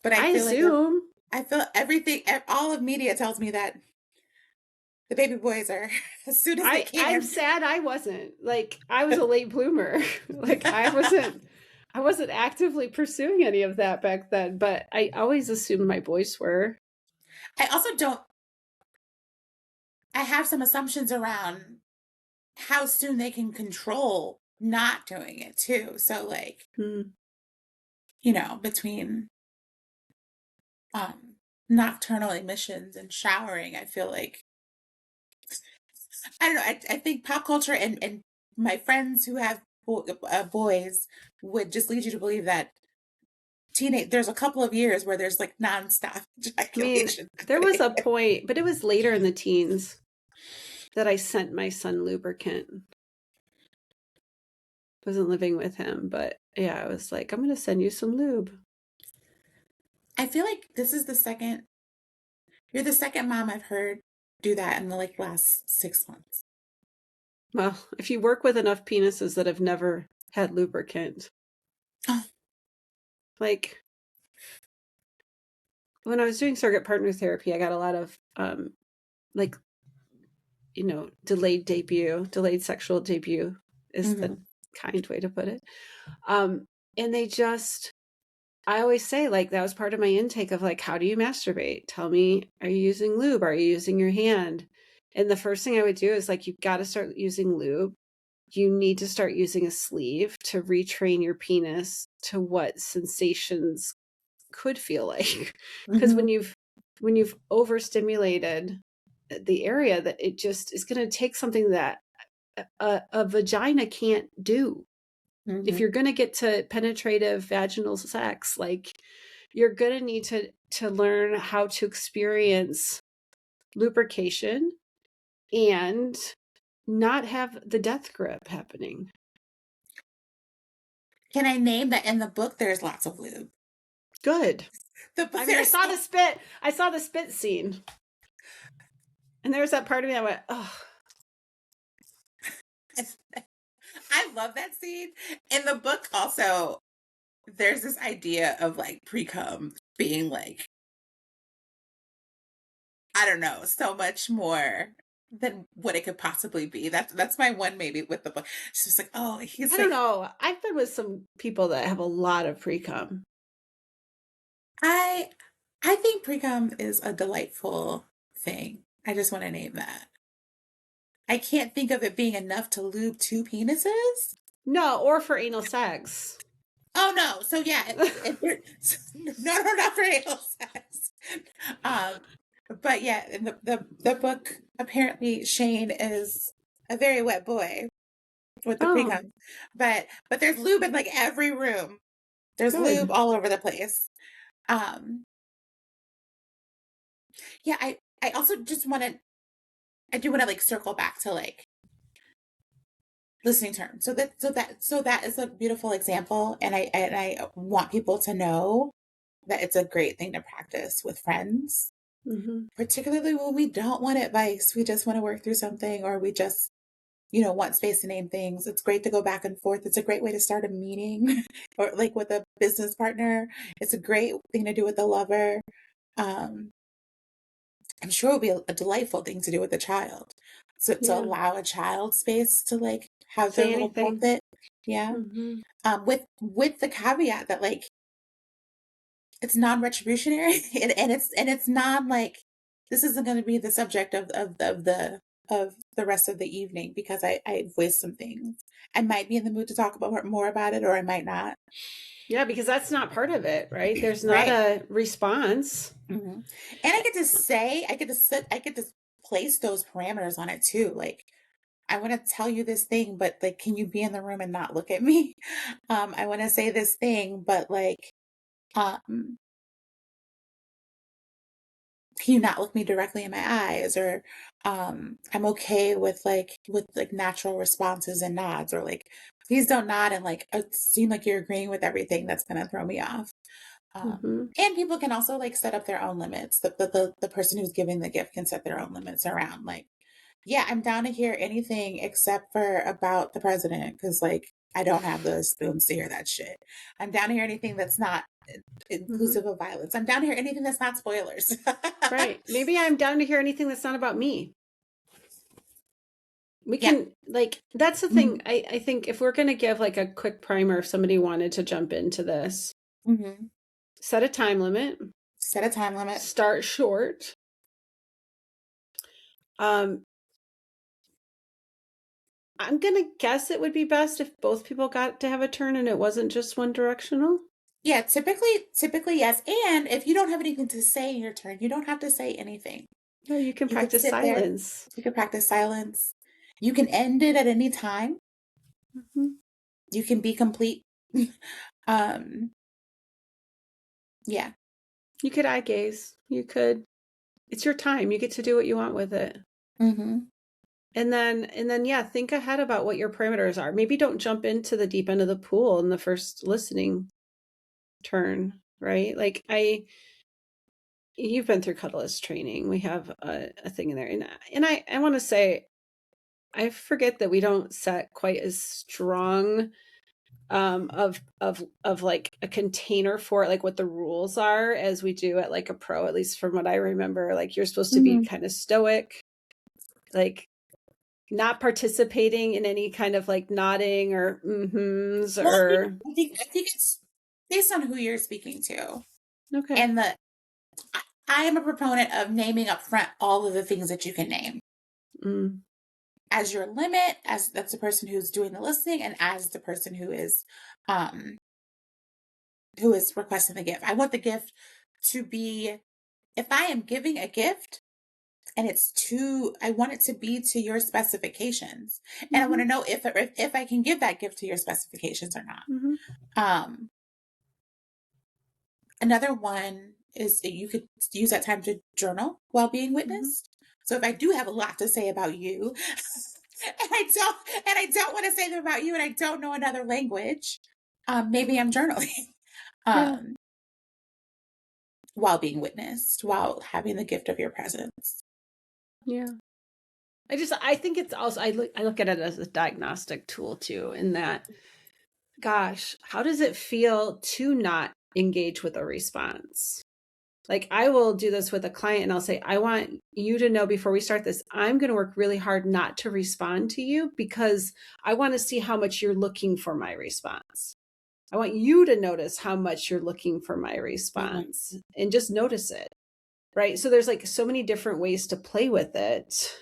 but I I feel like assume I feel everything. All of media tells me that the baby boys are as soon as they I'm can. sad I wasn't. Like I was a late bloomer. Like I wasn't actively pursuing any of that back then, but I always assumed my boys were. I also don't. I have some assumptions around how soon they can control not doing it too. So like, between um nocturnal emissions and showering, I feel like I don't know. I think pop culture and my friends who have boys would just lead you to believe that there's a couple of years where there's like nonstop I mean, ejaculation there was happening. a point, but it was later in the teens that I sent my son lubricant. Wasn't living with him, but yeah, I was like, I'm gonna send you some lube. I feel like you're the second mom I've heard do that in the like last 6 months. Well, if you work with enough penises that have never had lubricant, Oh. like when I was doing surrogate partner therapy, I got a lot of like delayed sexual debut is the kind way to put it. And I always say, like, that was part of my intake of like, how do you masturbate? Tell me, are you using lube? Are you using your hand? And the first thing I would do is like, you've got to start using lube. You need to start using a sleeve to retrain your penis to what sensations could feel like. Because when you've overstimulated the area, that it just is going to take something that a vagina can't do. If you're going to get to penetrative vaginal sex, like you're going to need to learn how to experience lubrication and not have the death grip happening. Can I name that in the book there's lots of lube? Good. I mean, I saw the spit. I saw the spit scene. And there's that part of me that went, oh. I love that scene. In the book also, there's this idea of like pre-cum being like, I don't know, so much more than what it could possibly be. That's my one maybe with the book. It's just like, oh, he's I like, don't know. I've been with some people that have a lot of pre-cum. I think pre-cum is a delightful thing. I just want to name that. I can't think of it being enough to lube two penises. No, or for anal sex. Oh no! So yeah, no, not for anal sex. But yeah, in the book, apparently Shane is a very wet boy with the pre-cum, but there's lube in like every room. There's lube all over the place. Yeah, I also just I do want to like circle back to like listening terms. So that is a beautiful example, and I want people to know that it's a great thing to practice with friends, particularly when we don't want advice. We just want to work through something, or we just want space to name things. It's great to go back and forth. It's a great way to start a meeting, or like with a business partner. It's a great thing to do with a lover. I'm sure it would be a delightful thing to do with a child. So to allow a child space to like have their little pulpit. Yeah. With the caveat that like it's non-retributionary and it's not like this isn't going to be the subject of the of the rest of the evening because I voiced some things. I might be in the mood to talk about more about it, or I might not. Yeah, because that's not part of it, right? There's not Right. a response. And I get to say, I get to place those parameters on it too. Like, I want to tell you this thing, but like, can you be in the room and not look at me? I want to say this thing, but like, um, can you not look me directly in my eyes? Or I'm okay with like natural responses and nods, or like, please don't nod and like seem like you're agreeing with everything. That's gonna throw me off. Mm-hmm. And people can also like set up their own limits. The person who's giving the gift can set their own limits around like, yeah, I'm down to hear anything except for about the president because like I don't have the spoons to hear that shit. I'm down to hear anything that's not Mm-hmm. inclusive of violence. I'm down to hear anything that's not spoilers. Right. Maybe I'm down to hear anything that's not about me. We Yep. can, like, that's the thing. I think if we're going to give like a quick primer, if somebody wanted to jump into this, Mm-hmm. set a time limit, Set a time limit. start short. I'm going to guess it would be best if both people got to have a turn and it wasn't just one directional. Yeah, typically yes. And if you don't have anything to say in your turn, you don't have to say anything. No, you can You could practice sit there. silence. You can practice silence. You can end it at any time. Mm-hmm. You can be complete. um, yeah. You could eye gaze. You could, it's your time. You get to do what you want with it. Mm-hmm. And then, yeah, think ahead about what your parameters are. Maybe don't jump into the deep end of the pool in the first listening turn, right? Like you've been through Cuddleist training. We have a thing in there. And I want to say, I forget that we don't set quite as strong of like a container for it, like what the rules are as we do at like a pro, at least from what I remember. Like you're supposed to be kind of stoic, like not participating in any kind of like nodding or mm-hms Well, or I think it's based on who you're speaking to. okay. And I am a proponent of naming up front all of the things that you can name as your limit, as that's the person who's doing the listening, and as the person um who is requesting the gift. I want the gift to be, if I am giving a gift and I want it to be to your specifications. And I want to know if I can give that gift to your specifications or not. Um, Another one is that you could use that time to journal while being witnessed. So if I do have a lot to say about you, and I don't want to say them about you, and I don't know another language, maybe I'm journaling. Yeah. While being witnessed, while having the gift of your presence. Yeah. I think it's also, I look at it as a diagnostic tool too, in that, gosh, how does it feel to not engage with a response? Like I will do this with a client and I'll say, I want you to know before we start this, I'm going to work really hard not to respond to you because I want to see how much you're looking for my response. I want you to notice how much you're looking for my response and just notice it. Right. So there's like so many different ways to play with it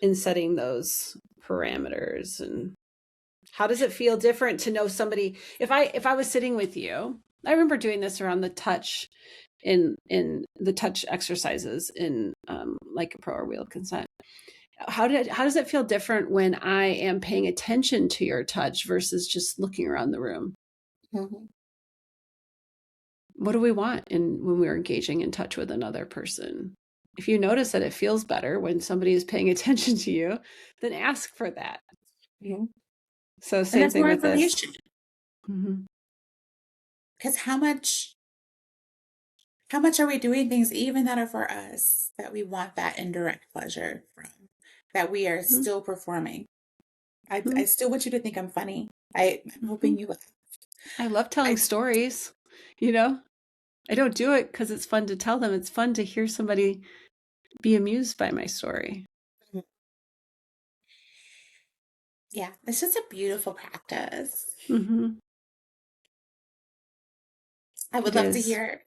in setting those parameters. And how does it feel different to know somebody? If I was sitting with you, I remember doing this around the touch in the touch exercises in like a pro or wheel consent. How does it feel different when I am paying attention to your touch versus just looking around the room? What do we want when we're engaging in touch with another person? If you notice that it feels better when somebody is paying attention to you, then ask for that. So same thing with this. Because how much are we doing things even that are for us that we want that indirect pleasure from, that we are still performing? I still want you to think I'm funny. I'm hoping you laugh. I love telling stories, you know? I don't do it because it's fun to tell them. It's fun to hear somebody be amused by my story. Yeah, it's just a beautiful practice. I would love to hear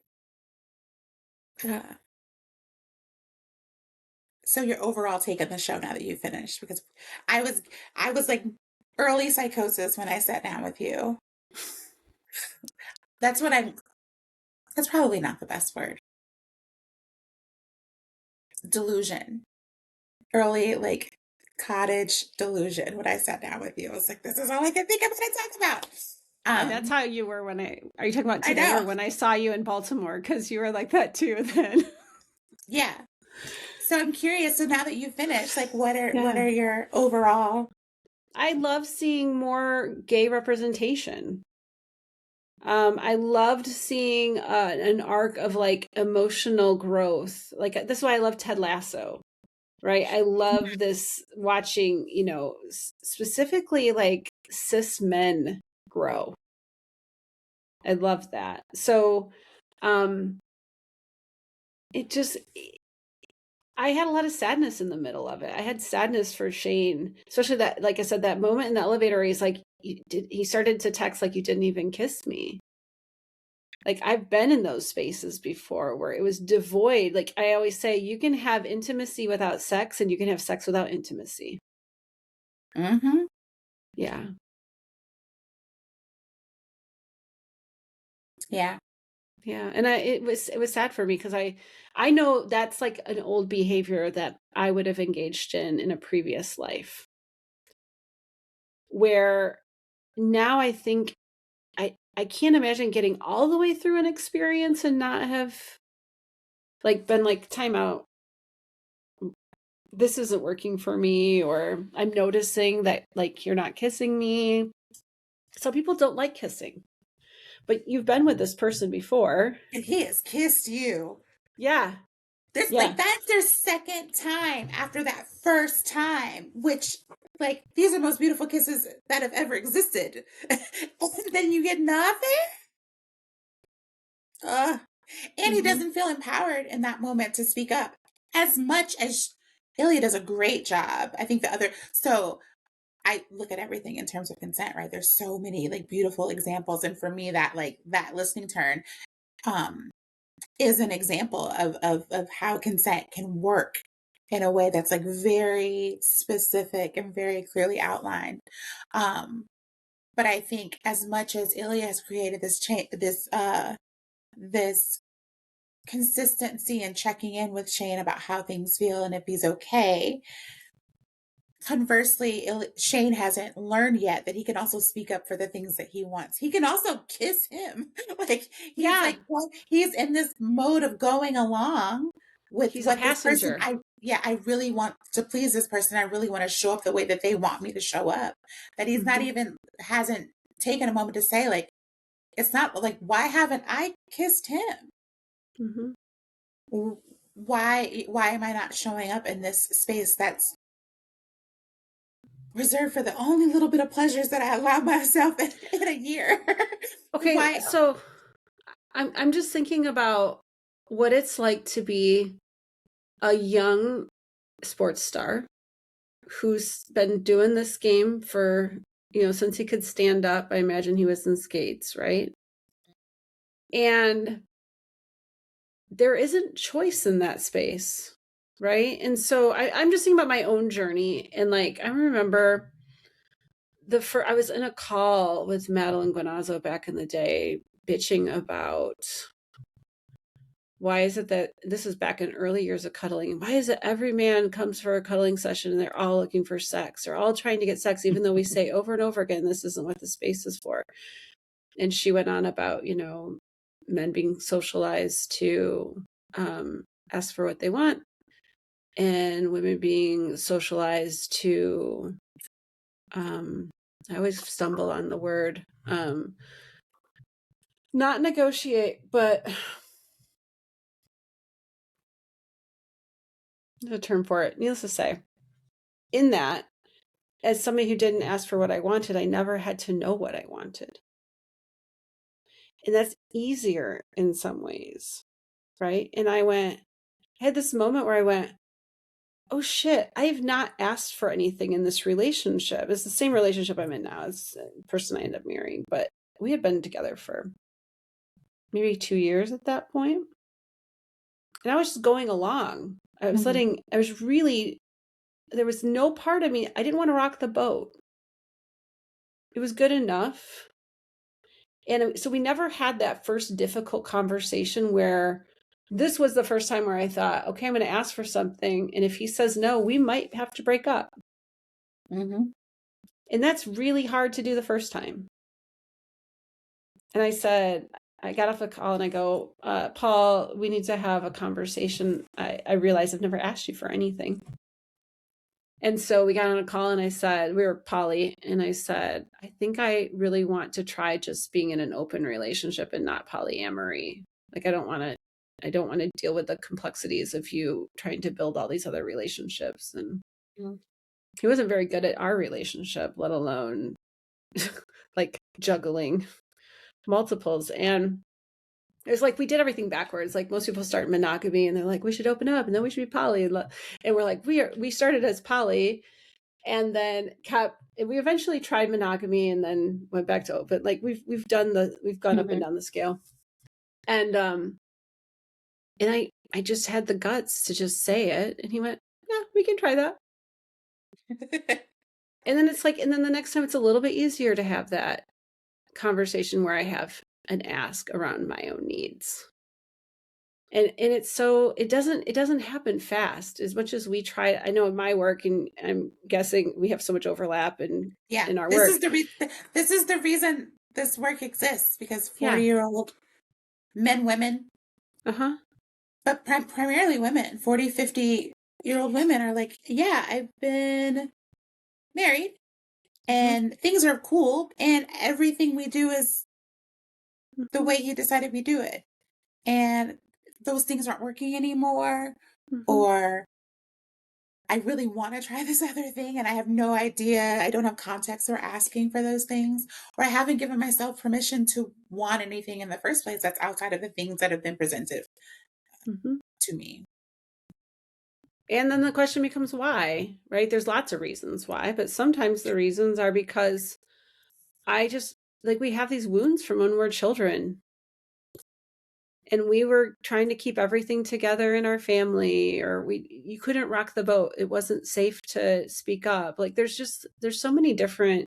So your overall take on the show now that you finished, because I was like early psychosis when I sat down with you. That's what I'm, that's probably not the best word. Delusion. Early, like cottage delusion when I sat down with you. I was like, this is all I can think I'm going to talk about. That's how you were when are you talking about I today or know. when I saw you in Baltimore? Because you were like that too then. Yeah. So I'm curious. So now that you've finished, like what Yeah. are your overall? I love seeing more gay representation. I loved seeing an arc of like emotional growth. Like this is why I love Ted Lasso, right? I love this watching, you know, specifically like cis men grow. I love that. So, it just I had a lot of sadness in the middle of it. I had sadness for Shane, especially that, like I said, that moment in the elevator, he's like, he started to text like, you didn't even kiss me. Like I've been in those spaces before where it was devoid. Like I always say, you can have intimacy without sex and you can have sex without intimacy. Mm-hmm. Yeah. Yeah. Yeah. And it was sad for me because I know that's like an old behavior that I would have engaged in a previous life, where now I think I can't imagine getting all the way through an experience and not have like been like, time out. This isn't working for me, or I'm noticing that like you're not kissing me. Some people don't like kissing, but you've been with this person before. And he has kissed you. Yeah. There's Yeah. like that's their second time after that first time, which like these are the most beautiful kisses that have ever existed. And then you get nothing. And he doesn't feel empowered in that moment to speak up as much as Ilya does a great job. I think so I look at everything in terms of consent, right? There's so many like beautiful examples. And for me, that like that listening turn, um, is an example of how consent can work in a way that's like very specific and very clearly outlined. But I think as much as Ilya has created this consistency and checking in with Shane about how things feel and if he's okay, conversely, Shane hasn't learned yet that he can also speak up for the things that he wants. He can also kiss him. Like he's like, well, he's in this mode of going along with He's a what this person, passenger. I really want to please this person. I really want to show up the way that they want me to show up. That he's not even hasn't taken a moment to say like, it's not like, why haven't I kissed him? Why am I not showing up in this space that's reserved for the only little bit of pleasures that I allow myself in a year? Okay, Why? so I'm just thinking about what it's like to be a young sports star who's been doing this game for, you know, since he could stand up. I imagine he was in skates, right? And there isn't choice in that space, right? And so I'm just thinking about my own journey. And like, I remember I was in a call with Madeline Guinazzo back in the day, bitching about why is it that this is back in early years of cuddling, and why is it every man comes for a cuddling session and they're all looking for sex? They're all trying to get sex, even though we say over and over again, this isn't what the space is for. And she went on about, you know, men being socialized to ask for what they want, and women being socialized to I always stumble on the word, not negotiate, but there's a term for it. Needless to say, in that, as somebody who didn't ask for what I wanted, I never had to know what I wanted. And that's easier in some ways, right? And I had this moment where I went, oh shit, I have not asked for anything in this relationship. It's the same relationship I'm in now as the person I ended up marrying, but we had been together for maybe 2 years at that point. And I was just going along. I was Mhm. there was no part of me, I didn't want to rock the boat. It was good enough. And so we never had that first difficult conversation where this was the first time where I thought, okay, I'm going to ask for something. And if he says no, we might have to break up. Mhm. And that's really hard to do the first time. And I said, I got off the call and I go, Paul, we need to have a conversation. I realize I've never asked you for anything. And so we got on a call and I said, we were poly, and I said, I think I really want to try just being in an open relationship and not polyamory. Like, I don't want to deal with the complexities of you trying to build all these other relationships. And Mhm. he wasn't very good at our relationship, let alone like juggling multiples. And it was like we did everything backwards. Like most people start monogamy and they're like, we should open up and then we should be poly. And we're like, we started as poly and then we eventually tried monogamy and then went back to open. Like we've gone up and down the scale. And I just had the guts to just say it. And he went, yeah, we can try that. And then it's like, and then the next time it's a little bit easier to have that conversation where I have an ask around my own needs. And it's so it doesn't happen fast as much as we try. I know in my work, and I'm guessing we have so much overlap in our This work. is this is the reason this work exists, because Yeah. 40-year-old men, women, but primarily women, 40, 50-year-old women are like, yeah, I've been married and things are cool and everything we do is the way he decided we do it. And those things aren't working anymore. Or I really want to try this other thing and I have no idea. I don't have context for asking for those things. Or I haven't given myself permission to want anything in the first place that's outside of the things that have been presented to me. And then the question becomes why, right? There's lots of reasons why, but sometimes the reasons are because I just like we have these wounds from when we're children. And we were trying to keep everything together in our family, or you couldn't rock the boat. It wasn't safe to speak up. Like there's so many different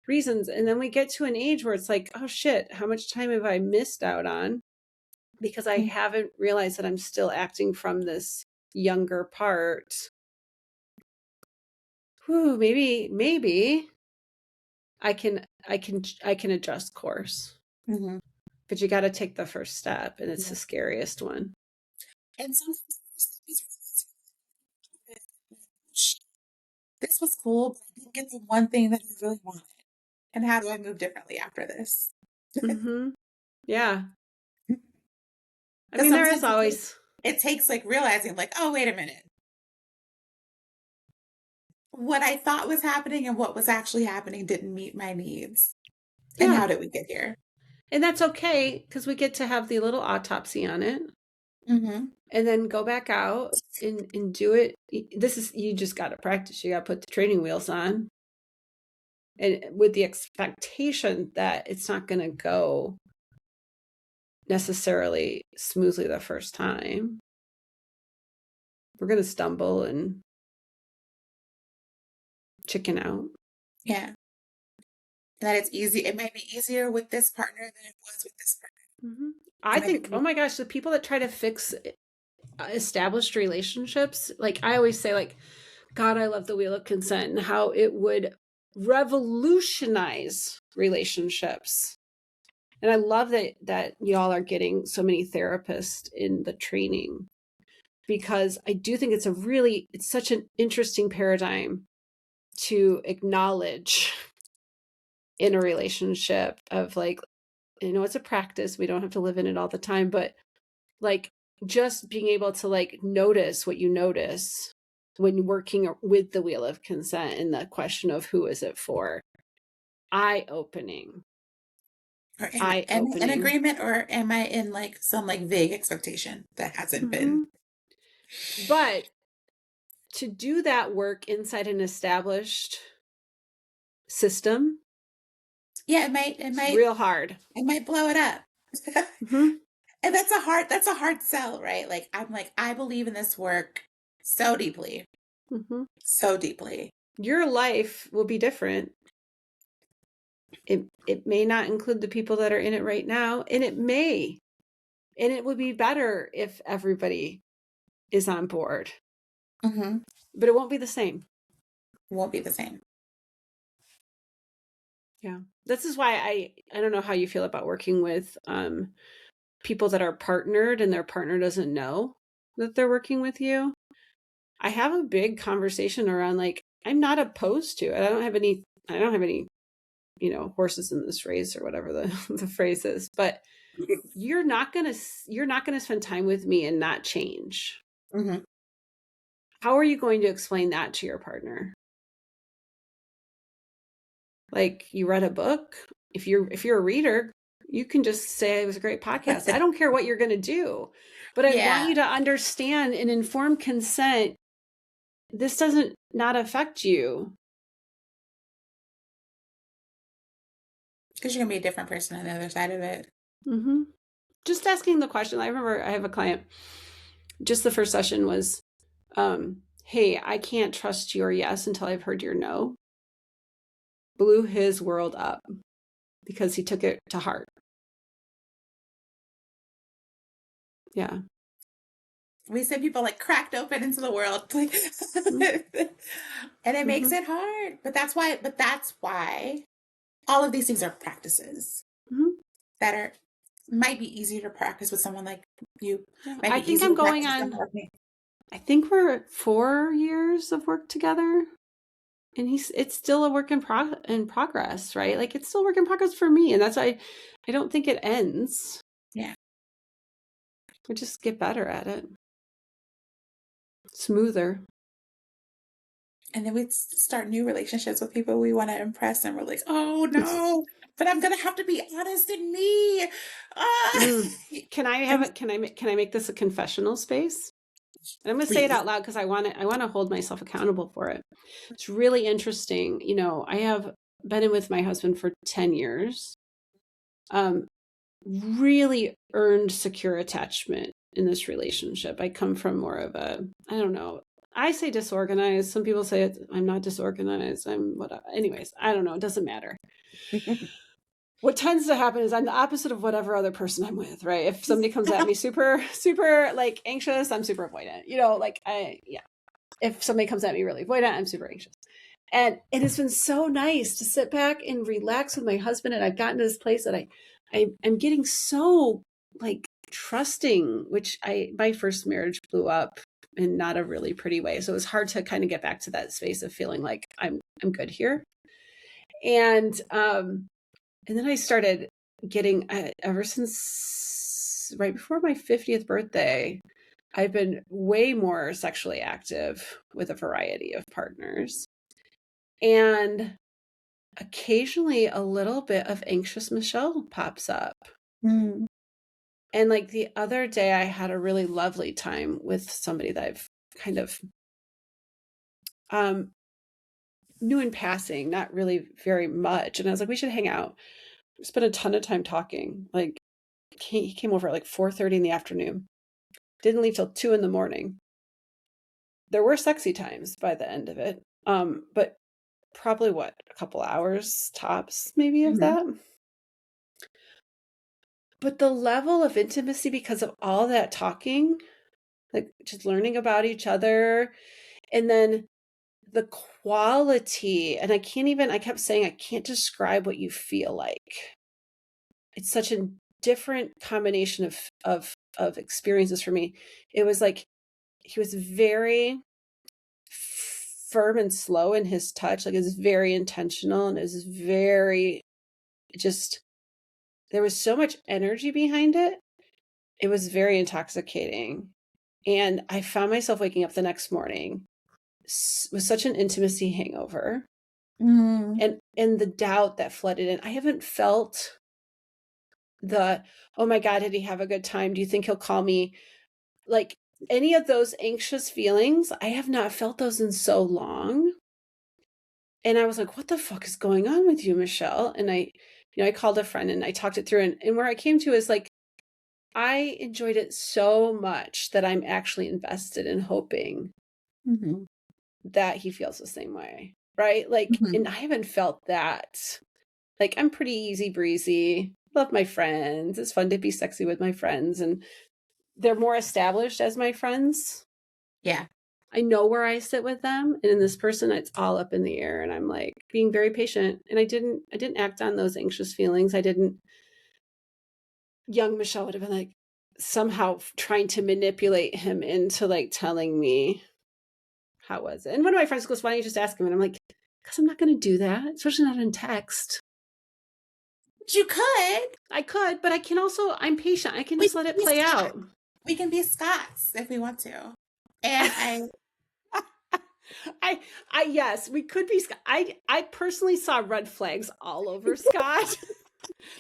reasons. And then we get to an age where it's like, oh shit, how much time have I missed out on? Because I haven't realized that I'm still acting from this younger part. Whew, maybe I can adjust course. But you got to take the first step, and it's the scariest one. And sometimes this was cool, but I didn't get the one thing that I really wanted. And how do I move differently after this? Yeah. I mean, there is always... It takes like realizing like, oh, wait a minute. What I thought was happening and what was actually happening didn't meet my needs. Yeah. And how did we get here? And that's okay, because we get to have the little autopsy on it. And then go back out and do it. You just got to practice. You got to put the training wheels on. And with the expectation that it's not going to go necessarily smoothly the first time. We're going to stumble and chicken out. Yeah. And that it's easy. It might be easier with this partner than it was with this partner. I think, oh my gosh, the people that try to fix established relationships, like I always say, like, God, I love the Wheel of Consent and how it would revolutionize relationships. And I love that y'all are getting so many therapists in the training, because I do think it's such an interesting paradigm to acknowledge in a relationship of like, it's a practice. We don't have to live in it all the time, but like just being able to like notice what you notice when working with the Wheel of Consent and the question of who is it for. Eye-opening. Or am I in agreement, or am I in like some like vague expectation that hasn't been? But to do that work inside an established system, yeah, it might real hard. It might blow it up. And that's a hard sell, right? Like, I'm like, I believe in this work so deeply, Mm-hmm. so deeply. Your life will be different. It may not include the people that are in it right now, and it may. And it would be better if everybody is on board. Mm-hmm. But it won't be the same. Won't be the same. Yeah. This is why I don't know how you feel about working with people that are partnered and their partner doesn't know that they're working with you. I have a big conversation around, like, I'm not opposed to it. I don't have any, horses in this race or whatever the phrase is, but you're not going to spend time with me and not change. Mm-hmm. How are you going to explain that to your partner? Like, you read a book. If you're a reader, you can just say it was a great podcast. I don't care what you're going to do, but I want you to understand in informed consent, this doesn't not affect you. Because you're gonna be a different person on the other side of it. Mm-hmm. Just asking the question. I remember I have a client, just the first session was, hey, I can't trust your yes until I've heard your no. Blew his world up because he took it to heart. Yeah. We send people like cracked open into the world, like, Mm-hmm. and it makes it hard. But that's why all of these things are practices Mm-hmm. that are might be easier to practice with someone like you. Yeah. Might be I think easier I'm to going practice with on, someone like me. I think we're at 4 years of work together, and it's still a work in progress, right? Like, it's still a work in progress for me. And that's why I don't think it ends. Yeah. We just get better at it. Smoother. And then we start new relationships with people we want to impress, and we're like, oh no, but I'm gonna have to be honest in me. Can I make this a confessional space? And I'm going to say it out loud because I want to hold myself accountable for it. It's really interesting. I have been in with my husband for 10 years. Really earned secure attachment in this relationship. I come from more of a, I don't know, I say disorganized. Some people say I'm not disorganized. I'm whatever. Anyways, I don't know. It doesn't matter. What tends to happen is I'm the opposite of whatever other person I'm with, right? If somebody comes at me super, super like anxious, I'm super avoidant. If somebody comes at me really avoidant, I'm super anxious. And it has been so nice to sit back and relax with my husband. And I've gotten to this place that I'm getting so like trusting, which my first marriage blew up in not a really pretty way. So it was hard to kind of get back to that space of feeling like I'm good here. And then I started getting, ever since right before my 50th birthday, I've been way more sexually active with a variety of partners. And occasionally a little bit of anxious Michelle pops up. Mm. And like the other day, I had a really lovely time with somebody that I've kind of knew in passing, not really very much. And I was like, we should hang out. We spent a ton of time talking. Like, he came over at like 4:30 in the afternoon. Didn't leave till 2 in the morning. There were sexy times by the end of it. But probably a couple hours tops, maybe, of that. But the level of intimacy, because of all that talking, like just learning about each other, and then the quality, and I kept saying, I can't describe what you feel like. It's such a different combination of experiences for me. It was like, he was very firm and slow in his touch. Like, it was very intentional, and it was very just, there was so much energy behind it. It was very intoxicating. And I found myself waking up the next morning with such an intimacy hangover, and the doubt that flooded in. I haven't felt oh my God, did he have a good time? Do you think he'll call me? Like, any of those anxious feelings, I have not felt those in so long. And I was like, what the fuck is going on with you, Michelle? And I called a friend and I talked it through, and where I came to is like, I enjoyed it so much that I'm actually invested in hoping that he feels the same way, right? Like, and I haven't felt that. Like, I'm pretty easy breezy, love my friends. It's fun to be sexy with my friends, and they're more established as my friends. Yeah. I know where I sit with them, and in this person, it's all up in the air, and I'm like being very patient. And I didn't act on those anxious feelings. I didn't. Young Michelle would have been like somehow trying to manipulate him into like telling me how was it. And one of my friends goes, "Why don't you just ask him?" And I'm like, "Because I'm not going to do that, especially not in text." But you could. I could, but I can also. I'm patient. I can We just let can it be play Scots. out. We can be Scots if we want to. And Yes, we could be. I personally saw red flags all over Scott.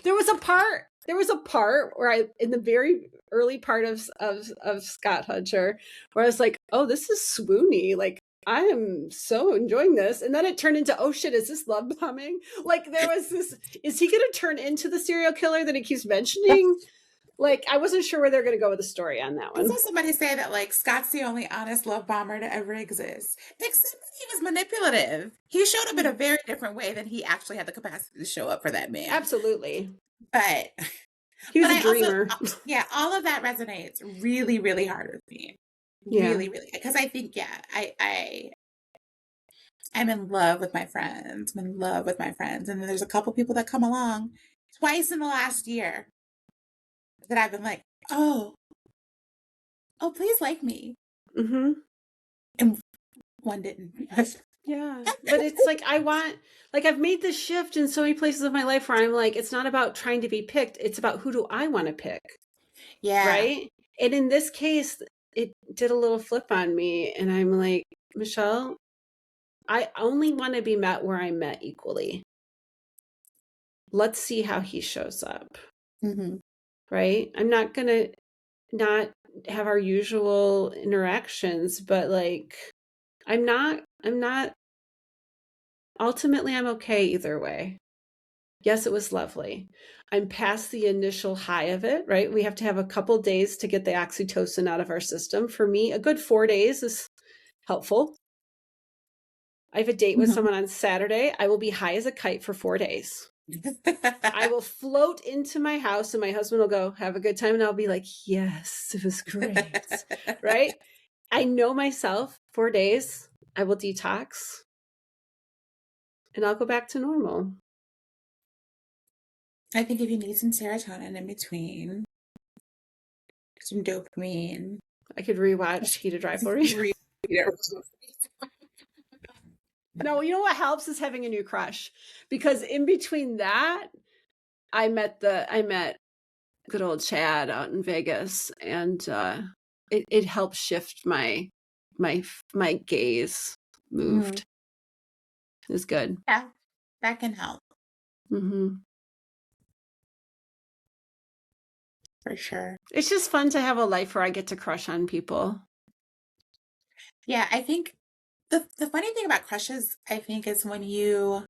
There was a part where I, in the very early part of Scott Hunter, where I was like, "Oh, this is swoony. Like, I am so enjoying this." And then it turned into, "Oh shit, is this love bombing?" Like, there was this. Is he going to turn into the serial killer that he keeps mentioning? Like, I wasn't sure where they're going to go with the story on that I saw one. somebody say that like Scott's the only honest love bomber to ever exist. Except that he was manipulative. He showed up in a very different way than he actually had the capacity to show up for that man. Absolutely, But he was a I also, dreamer. yeah, all of that resonates really, really hard with me. Yeah. Really, really, because I think, yeah, I'm in love with my friends. I'm in love with my friends, and then there's a couple people that come along twice in the last year that I've been like, oh, please like me, Mm-hmm. and one didn't. Yeah. But it's like I've made this shift in so many places of my life where I'm like, it's not about trying to be picked. It's about who do I want to pick. Yeah. Right. And in this case, it did a little flip on me. And I'm like, Michelle, I only want to be met where I'm met equally. Let's see how he shows up. Mm-hmm. Right. I'm not going to not have our usual interactions, but like, I'm not, ultimately, I'm okay either way. Yes, it was lovely. I'm past the initial high of it, right? We have to have a couple days to get the oxytocin out of our system. For me, a good 4 days is helpful. I have a date with someone on Saturday. I will be high as a kite for 4 days. I will float into my house and my husband will go, "Have a good time." And I'll be like, "Yes, it was great." Right? I know myself. 4 days, I will detox and I'll go back to normal. I think if you need some serotonin in between, some dopamine, I could rewatch Heated Rivalry. No, you know what helps is having a new crush, because in between that, I met good old Chad out in Vegas, and it helped shift my gaze moved. It was good. Yeah, that can help Mm-hmm. for sure. It's just fun to have a life where I get to crush on people. Yeah, I think the funny thing about crushes, I think, is when you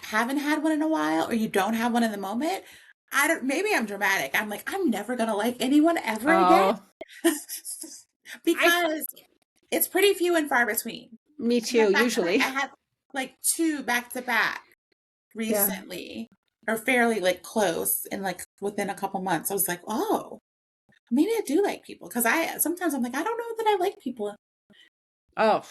haven't had one in a while or you don't have one in the moment. Maybe I'm dramatic. I'm like, I'm never gonna like anyone ever again. Because it's pretty few and far between. Me And the too, fact that usually. I had like 2 back to back Yeah. recently, or fairly like close, and like within a couple months, I was like, oh, maybe I do like people. Because sometimes I'm like, I don't know that I like people. Oh.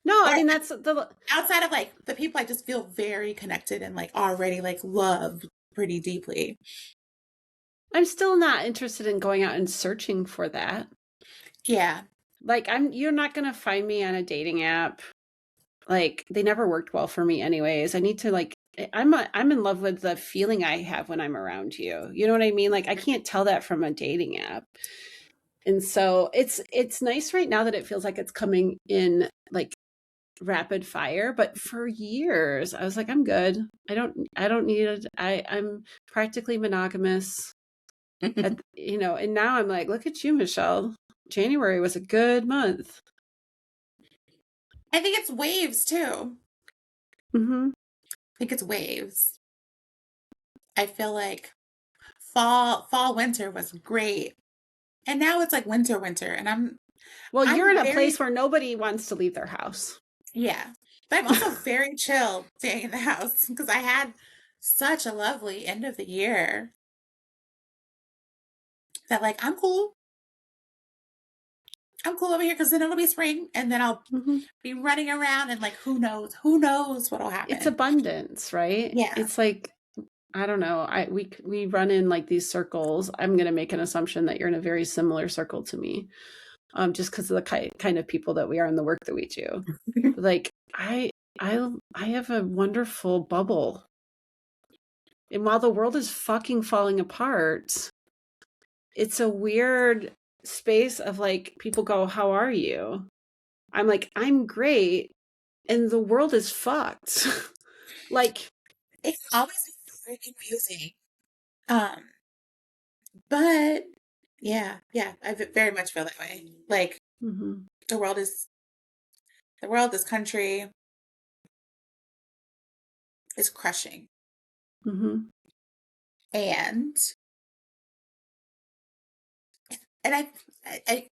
No, I Or mean, that's the outside of like the people I just feel very connected and like already like love pretty deeply. I'm still not interested in going out and searching for that. Yeah. Like, you're not going to find me on a dating app. Like, they never worked well for me anyways. I need to like I'm in love with the feeling I have when I'm around you. You know what I mean? Like, I can't tell that from a dating app. And so it's nice right now that it feels like it's coming in like rapid fire, but for years I was like, I'm good. I don't need it. I'm practically monogamous. And now I'm like, look at you, Michelle. January was a good month. I think it's waves too. Mm-hmm. I think it's waves. I feel like fall, winter was great. And now it's like winter, and Well, you're in a very, place where nobody wants to leave their house. yeah. But I'm also very chill staying in the house because I had such a lovely end of the year that like I'm cool. I'm cool over here because then it'll be spring and then I'll be running around and like who knows what'll happen. It's abundance, right? Yeah. It's like, I don't know. We run in like these circles. I'm going to make an assumption that you're in a very similar circle to me, just because of the kind of people that we are in the work that we do. Like I have a wonderful bubble, and while the world is fucking falling apart, it's a weird space of like people go, "How are you?" I'm like, "I'm great," and the world is fucked. Like, it's always very confusing. But yeah, I very much feel that way. Like the world, this country is crushing. And I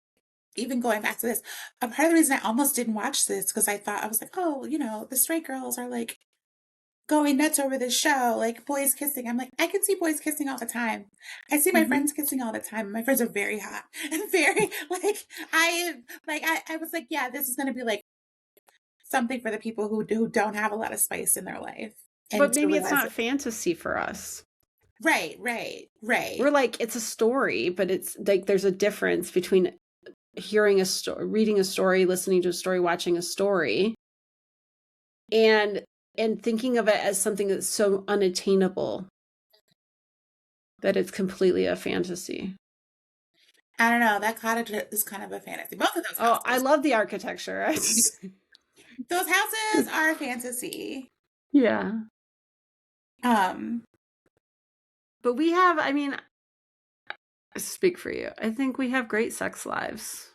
even going back to this, a part of the reason I almost didn't watch this because I was like, oh, the straight girls are like going nuts over this show, like boys kissing. I'm like, I can see boys kissing all the time. I see my friends kissing all the time. My friends are very hot and very I was like, yeah, this is gonna be like something for the people who don't have a lot of spice in their life. But maybe it's not fantasy for us. Right. We're like, it's a story, but it's like there's a difference between hearing a story, reading a story, listening to a story, watching a story, and thinking of it as something that's so unattainable that it's completely a fantasy. I don't know. That cottage is kind of a fantasy. Both of those houses. Oh, I love the architecture. Those houses are a fantasy. Yeah. But we have, I mean, I speak for you. I think we have great sex lives.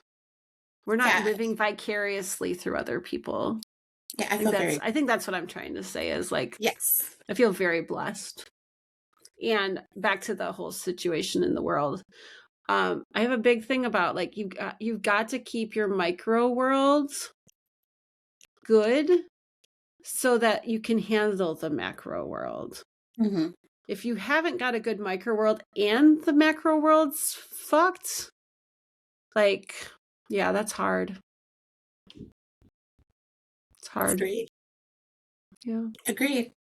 We're not living vicariously through other people. Yeah, I think that's what I'm trying to say is like, yes, I feel very blessed. And back to the whole situation in the world. I have a big thing about like, you've got to keep your micro worlds good so that you can handle the macro world. If you haven't got a good micro world and the macro world's fucked, like, yeah, that's hard. It's hard. Agreed. Yeah. Agreed.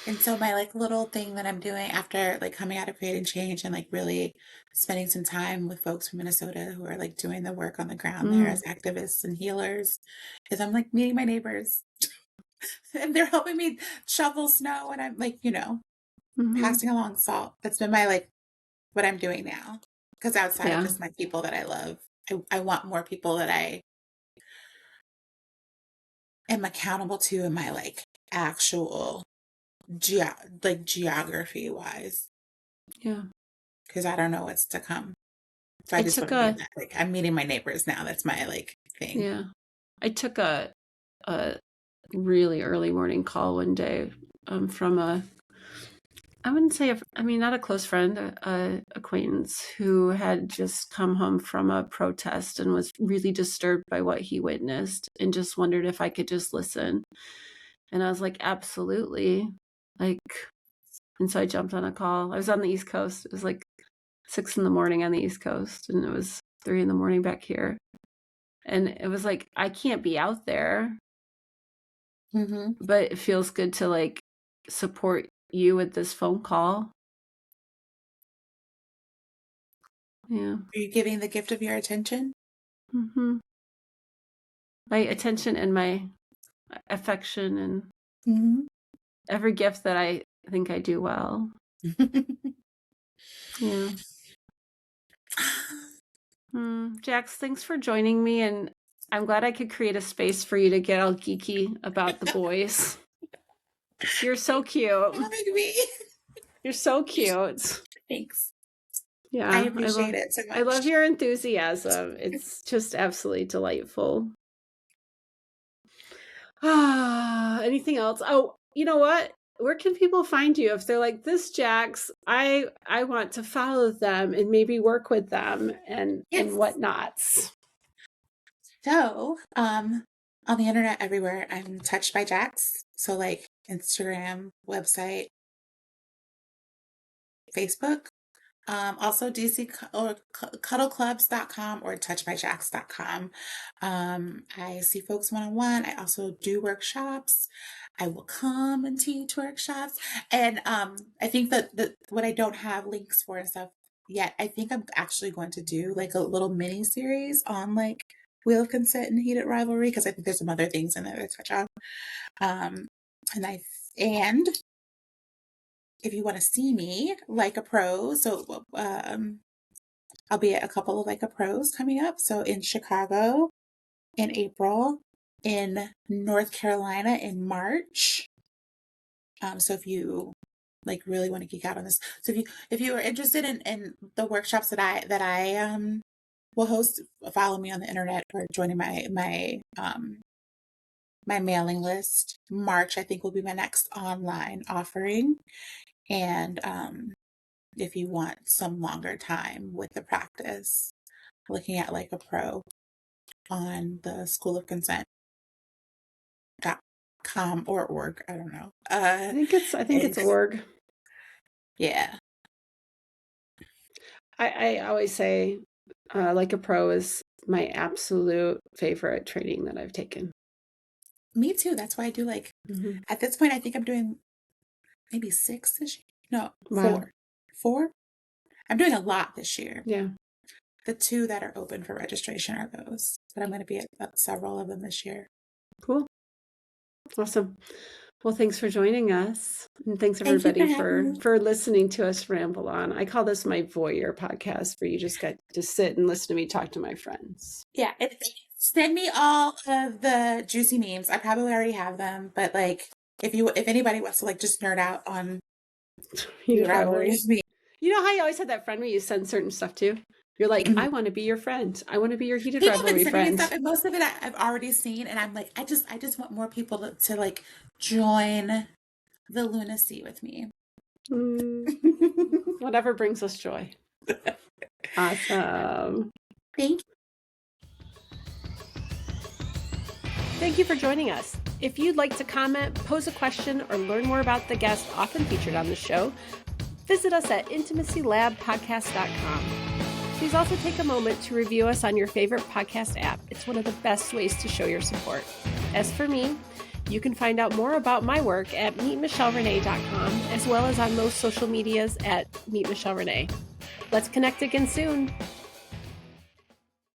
And so my like little thing that I'm doing after like coming out of Creating Change and like really spending some time with folks from Minnesota who are like doing the work on the ground there as activists and healers is I'm like meeting my neighbors and they're helping me shovel snow and I'm like, passing along salt. That's been my like what I'm doing now. Because outside of just my people that I love, I want more people that I am accountable to in my like actual geography wise. Yeah. Because I don't know what's to come. So I just want to be that. Like I'm meeting my neighbors now. That's my like thing. Yeah. I took a really early morning call one day from I wouldn't say, not a close friend, a acquaintance who had just come home from a protest and was really disturbed by what he witnessed and just wondered if I could just listen. And I was like, absolutely. Like, and so I jumped on a call. I was on the East Coast. It was like 6 a.m. on the East Coast, and it was 3 a.m. back here. And it was like, I can't be out there, but it feels good to like support you with this phone call. Yeah. Are you giving the gift of your attention? My attention and my affection and every gift that I think I do well. Yeah. Jax, thanks for joining me, and I'm glad I could create a space for you to get all geeky about the boys. You're so cute. Me. You're so cute. Thanks. Yeah, I appreciate it so much. I love your enthusiasm. It's just absolutely delightful. Anything else? Oh, you know what? where can people find you if they're like, this Jax, I want to follow them and maybe work with them and whatnots? So, on the internet everywhere, I'm Touched by Jax. So like Instagram, website, Facebook. Also DC or cuddleclubs.com or touchedbyjax.com. I see folks one-on-one. I also do workshops. I will come and teach workshops. And I think that what I don't have links for and stuff yet, I think I'm actually going to do like a little mini series on like Wheel of Consent and Heated Rivalry, because I think there's some other things in there to touch on. And if you want to see me like a pro, so I'll be at a couple of like a pros coming up. So in Chicago in April, in North Carolina in March. So if you like really want to geek out on this, so if you are interested in the workshops that I will host, follow me on the internet or joining my mailing list. March, I think, will be my next online offering. And if you want some longer time with the practice, looking at like a pro on the School of Consent.com or org, I don't know. I think it's org. Yeah. I always say like a pro is my absolute favorite training that I've taken. Me too. That's why I do like at this point I think I'm doing maybe 6 this year. No, wow. 4. I'm doing a lot this year. Yeah. The 2 that are open for registration are those, but I'm going to be at several of them this year. Cool. Awesome. Well, thanks for joining us. And thanks everybody for listening to us ramble on. I call this my voyeur podcast, where you just get to sit and listen to me talk to my friends. Yeah. Send me all of the juicy memes. I probably already have them, but like if anybody wants to like just nerd out on Heated Rivalry. You know how you always had that friend where you send certain stuff to? You're like, I want to be your friend. I want to be your Heated Rivalry friend. Stuff, and most of it I've already seen, and I'm like, I just want more people to like join the lunacy with me. Whatever brings us joy. Awesome. Thank you. Thank you for joining us. If you'd like to comment, pose a question, or learn more about the guests often featured on the show, visit us at intimacylabpodcast.com. Please also take a moment to review us on your favorite podcast app. It's one of the best ways to show your support. As for me, you can find out more about my work at meetmichellerenee.com, as well as on most social medias at meetmichellerenee. Let's connect again soon.